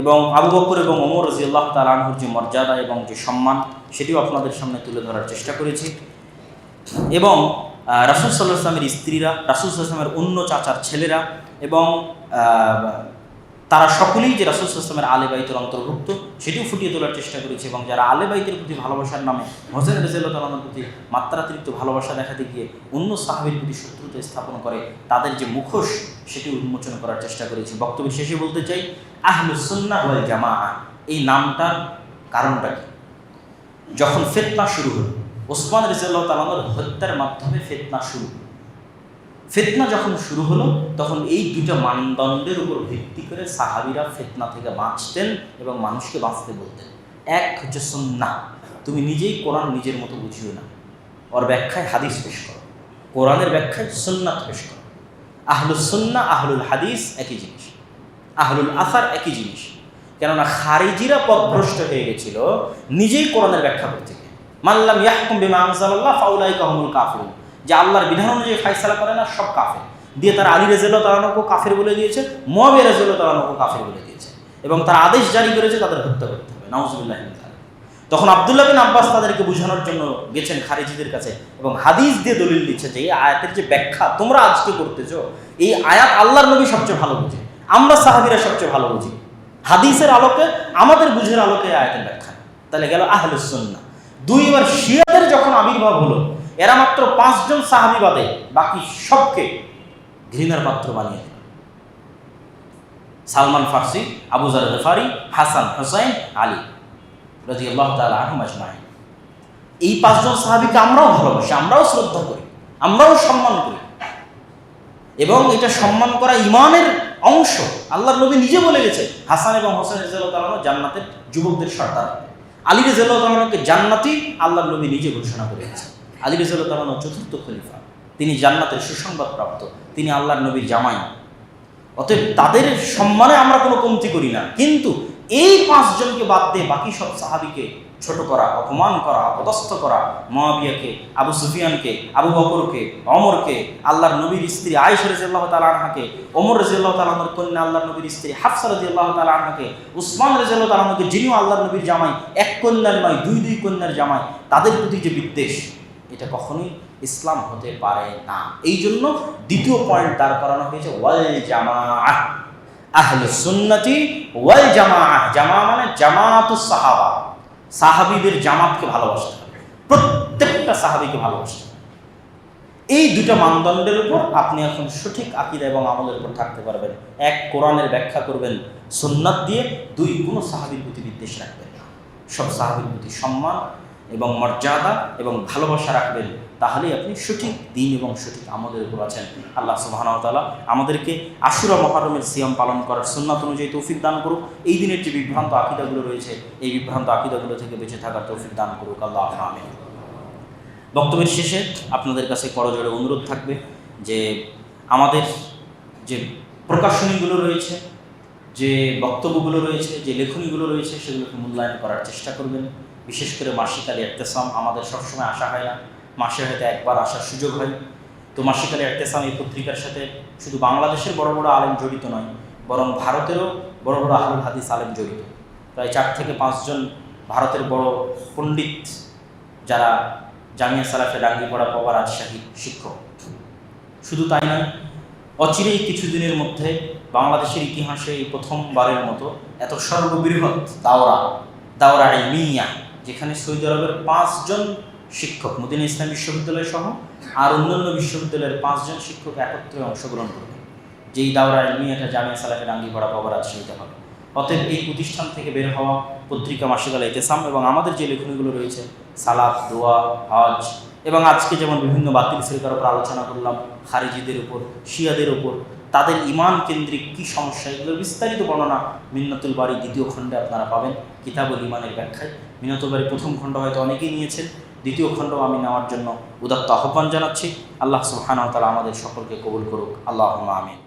এবং আবু বকর এবং ওমর রাদিয়াল্লাহু তাআলা আনহুর যে মর্যাদা এবং যে সম্মান সেটিও আপনাদের সামনে তুলে ধরার চেষ্টা করেছি এবং রাসূল সাল্লাল্লাহু আলাইহি ওয়াসাল্লামের স্ত্রীরা, রাসূল সাল্লাল্লাহু আলাইহি ওয়াসাল্লামের অন্য চাচার ছেলেরা এবং তারা সকলেই যে রাসূল সাল্লাল্লাহু আলাইহি ওয়াসাল্লামের আলে বাইতের অন্তর্ভুক্ত সেটিও ফুটিয়ে তোলার চেষ্টা করেছি এবং যারা আলে বাইতের প্রতি ভালোবাসার নামে হোসেন রাদিয়াল্লাহু তাআলা আনহুর প্রতি মাত্রাতিরিক্ত ভালোবাসা দেখাতে গিয়ে অন্য সাহাবীর প্রতি শত্রুতা স্থাপন করে তাদের যে মুখোশ সেটি উন্মোচন করার চেষ্টা করেছি। বক্তব্য শেষে বলতে চাই, আহলুস সুন্নাহ ওয়াল জামাআহ এই নামটার কারণটা কি? যখন ফিতনা শুরু হলো, ওসমান রাদিয়াল্লাহু তাআলা আনহুর হত্যার মাধ্যমে ফিতনা শুরু। ফিতনা যখন শুরু হলো তখন এই দুটো মানদণ্ডের উপর ভিত্তি করে সাহাবীরা ফিতনা থেকে বাঁচতেন এবং মানুষকে বাঁচতে বলতেন। এক হচ্ছে সুন্নাহ, তুমি নিজেই কোরআন নিজের মতো বুঝিও না, ওর ব্যাখ্যায় হাদিস পেশ করো, কোরআনের ব্যাখ্যায় সুন্নাত পেশ করো। আহলুস সুন্নাহ আহলুল হাদিস একই জিনিস, আহলুল আসার একই জিনিস। কেননা খারিজিরা পথভ্রষ্ট হয়ে গেছিল নিজেই কোরআনের ব্যাখ্যা করতে গিয়ে। মাল্লাম ইয়াহকুম বিমা আনজালাল্লাহ ফাউলাইকা হুমুল কাফিরুন, যে আল্লাহর বিধান অনুযায়ী ফায়সালা করে না সব কাফের। দিয়ে তারা আলী রাদিয়াল্লাহু তাআলা আনহুকে কাফের বলে দিয়েছে, মুআবিয়া রাদিয়াল্লাহু তাআলা আনহুকে কাফের বলে দিয়েছে এবং তারা আদেশ জারি করেছে তাদের হত্যা করতে হবে। নাউযুবিল্লাহি মিন যালিক। তখন আব্দুল্লাহ বিন আব্বাস তাদেরকে বোঝানোর জন্য গেছেন খারিজিদের কাছে এবং হাদিস দিয়ে দলিল দিচ্ছে যে এই আয়াতের যে ব্যাখ্যা তোমরা আজকে করতেছো, এই আয়াত আল্লাহর নবী সবচেয়ে ভালো বুঝে, আমরা সাহাবীরা সবচেয়ে ভালো বুঝি। হাদিসের আলোকে, আমাদের বুঝের আলোকে আয়াতের ব্যাখ্যা। তাহলে গেল আহলুস সুন্নাহ। দুই, এবার শিয়াদের যখন আবির্ভাব হলো, এরা মাত্র 5 জন সাহাবী বাদে বাকি সবকে ঘৃণার পাত্র বানিয়ে দিল। সালমান ফারসি, আবু যার গিফারি, হাসান, হুসাইন, আলী রাদিয়াল্লাহু তাআলা আনহুম আজমাইন। এই 5 জন সাহাবীকে আমরাও ভালোবাসি, আমরাও শ্রদ্ধা করি, আমরাও সম্মান করি, এবং এটা সম্মান করা ঈমানের অংশ। আল্লাহর নবী নিজে বলে গেছে, হাসান এবং হোসেন রাদিয়াল্লাহু তাআলা জান্নাতের যুবকদের সর্দার। আলী রাদিয়াল্লাহু তাআলাকে জান্নাতি আল্লাহর নবী নিজে ঘোষণা করে গেছেন। আলী রাদিয়াল্লাহু তাআলা চতুর্থ খলিফা, তিনি জান্নাতের সুসংবাদ প্রাপ্ত, তিনি আল্লাহর নবীর জামাই। অতএব তাদের সম্মানে আমরা কোনো কমতি করি না। কিন্তু এই 5 জনকে বাদ দিয়ে বাকি সব সাহাবীকে ছোট করা, অপমান করা, অপদস্থ করা, মুআবিয়াকে, আবু সুফিয়ানকে, আবু বকরকে, ওমরকে, আল্লাহর নবীর স্ত্রী আয়েশা রাদিয়াল্লাহু তাআলা আনহাকে, ওমর রাদিয়াল্লাহু তাআলা আনহার কন্যা আল্লাহর নবীর স্ত্রী হাফসা রাদিয়াল্লাহু তাআলা আনহাকে, উসমান রাদিয়াল্লাহু তাআলা আনহুকে, যিনিও আল্লাহর নবীর জামাই, এক কন্যার নয় 2 কন্যার জামাই, তাদের প্রতি যে বিদ্বেষ, এটা কখনোই ইসলাম হতে পারে না। এই জন্য দ্বিতীয় পয়েন্ট দাঁড় করানো হয়েছে ওয়াল জামাআহ, আহলুস সুন্নতি ওয়াল জামাআহ। জামা মানে জামাআতুস সাহাবা, সাহাবীদের জামাতকে ভালোবাসতে হবে, প্রত্যেকটা সাহাবীকে ভালোবাসতে হবে। এই দুটো মানদণ্ডের উপর আপনি এখন সঠিক আকীদা এবং আমলের উপর থাকতে পারবেন। 1, কোরআনের ব্যাখ্যা করবেন সুন্নাত দিয়ে। 2, কোনো সাহাবীর প্রতি বিদ্বেষ রাখবেন না, সব সাহাবীর প্রতি সম্মান এবং মর্যাদা এবং ভালোবাসা রাখবেন। তাহলেই আপনি সঠিক দিন এবং সঠিক আমলের উপর আছেন। আল্লাহ সুবহানাহু ওয়া তাআলা আমাদেরকে আশুরা মুহররমের সিয়াম পালন করার সুন্নাত অনুযায়ী তৌফিক দান করুক। এই দিনের যে বিভ্রান্ত আকীদাগুলো রয়েছে, এই বিভ্রান্ত আকীদাগুলো থেকে বেঁচে থাকার তৌফিক দান করুক আল্লাহ, আমিন। বক্তব্যের শেষে আপনাদের কাছে করজোড়ে অনুরোধ থাকবে যে আমাদের যে প্রকাশনীগুলো রয়েছে, যে বক্তব্যগুলো রয়েছে, যে লেখনীগুলো রয়েছে, সেগুলোকে মূল্যায়ন করার চেষ্টা করবেন। বিশেষ করে মাসিক আল ইতিসাম আমাদের সবসময় আসা হয় না, মাসে হয়তো একবার আসার সুযোগ হয়। তো মাসিক আল ইতিসাম এই পত্রিকার সাথে শুধু বাংলাদেশের বড় বড় আলেম জড়িত নয়, বরং ভারতেরও বড় বড় আহলুল হাদিস আলেম জড়িত। প্রায় 4 থেকে 5 জন ভারতের বড় পণ্ডিত, যারা জামিয়া সালাফে ডাঙ্গিপাড়া পবা রাজশাহী শিক্ষক। শুধু তাই নয়, অচিরেই কিছুদিনের মধ্যে বাংলাদেশের ইতিহাসে এই প্রথমবারের মতো এত সর্ববৃহৎ দাওরা ইলমিয়া, যেখানে সৌদি আরবের 5 জন শিক্ষক, মদিনা ইসলামী বিশ্ববিদ্যালয় সহ আর অন্যান্য বিশ্ববিদ্যালয়ের 5 জন শিক্ষক একত্রে অংশগ্রহণ করবে। যেই দাওরা ইলমিয়াটা জামিয়া সালাফে ডাঙ্গিপাড়া পবা রাজশাহীতে হবে। অতএব এই প্রতিষ্ঠান থেকে বের হওয়া পত্রিকা মাসিক আল ইতিসাম এবং আমাদের যে লেখনীগুলো রয়েছে, সালাত, দোয়া, হজ, এবং আজকে যেমন বিভিন্ন বাতিল ফিরকার উপর আলোচনা করলাম, খারিজিদের উপর, শিয়াদের উপর, তাদের ঈমান কেন্দ্রিক কী সমস্যা, এগুলোর বিস্তারিত বর্ণনা মিন্নাতুল বারী 2য় খণ্ডে আপনারা পাবেন, কিতাবুল ঈমানের ব্যাখ্যায়। মিন্নাতুল বারী 1ম খণ্ড হয়তো অনেকেই নিয়েছেন, 2য় খণ্ড আমি নেওয়ার জন্য উদাত্ত আহ্বান জানাচ্ছি। আল্লাহ সুবহানাহু ওয়া তাআলা আমাদের সকলকে কবুল করুক, আল্লাহুম্মা আমিন।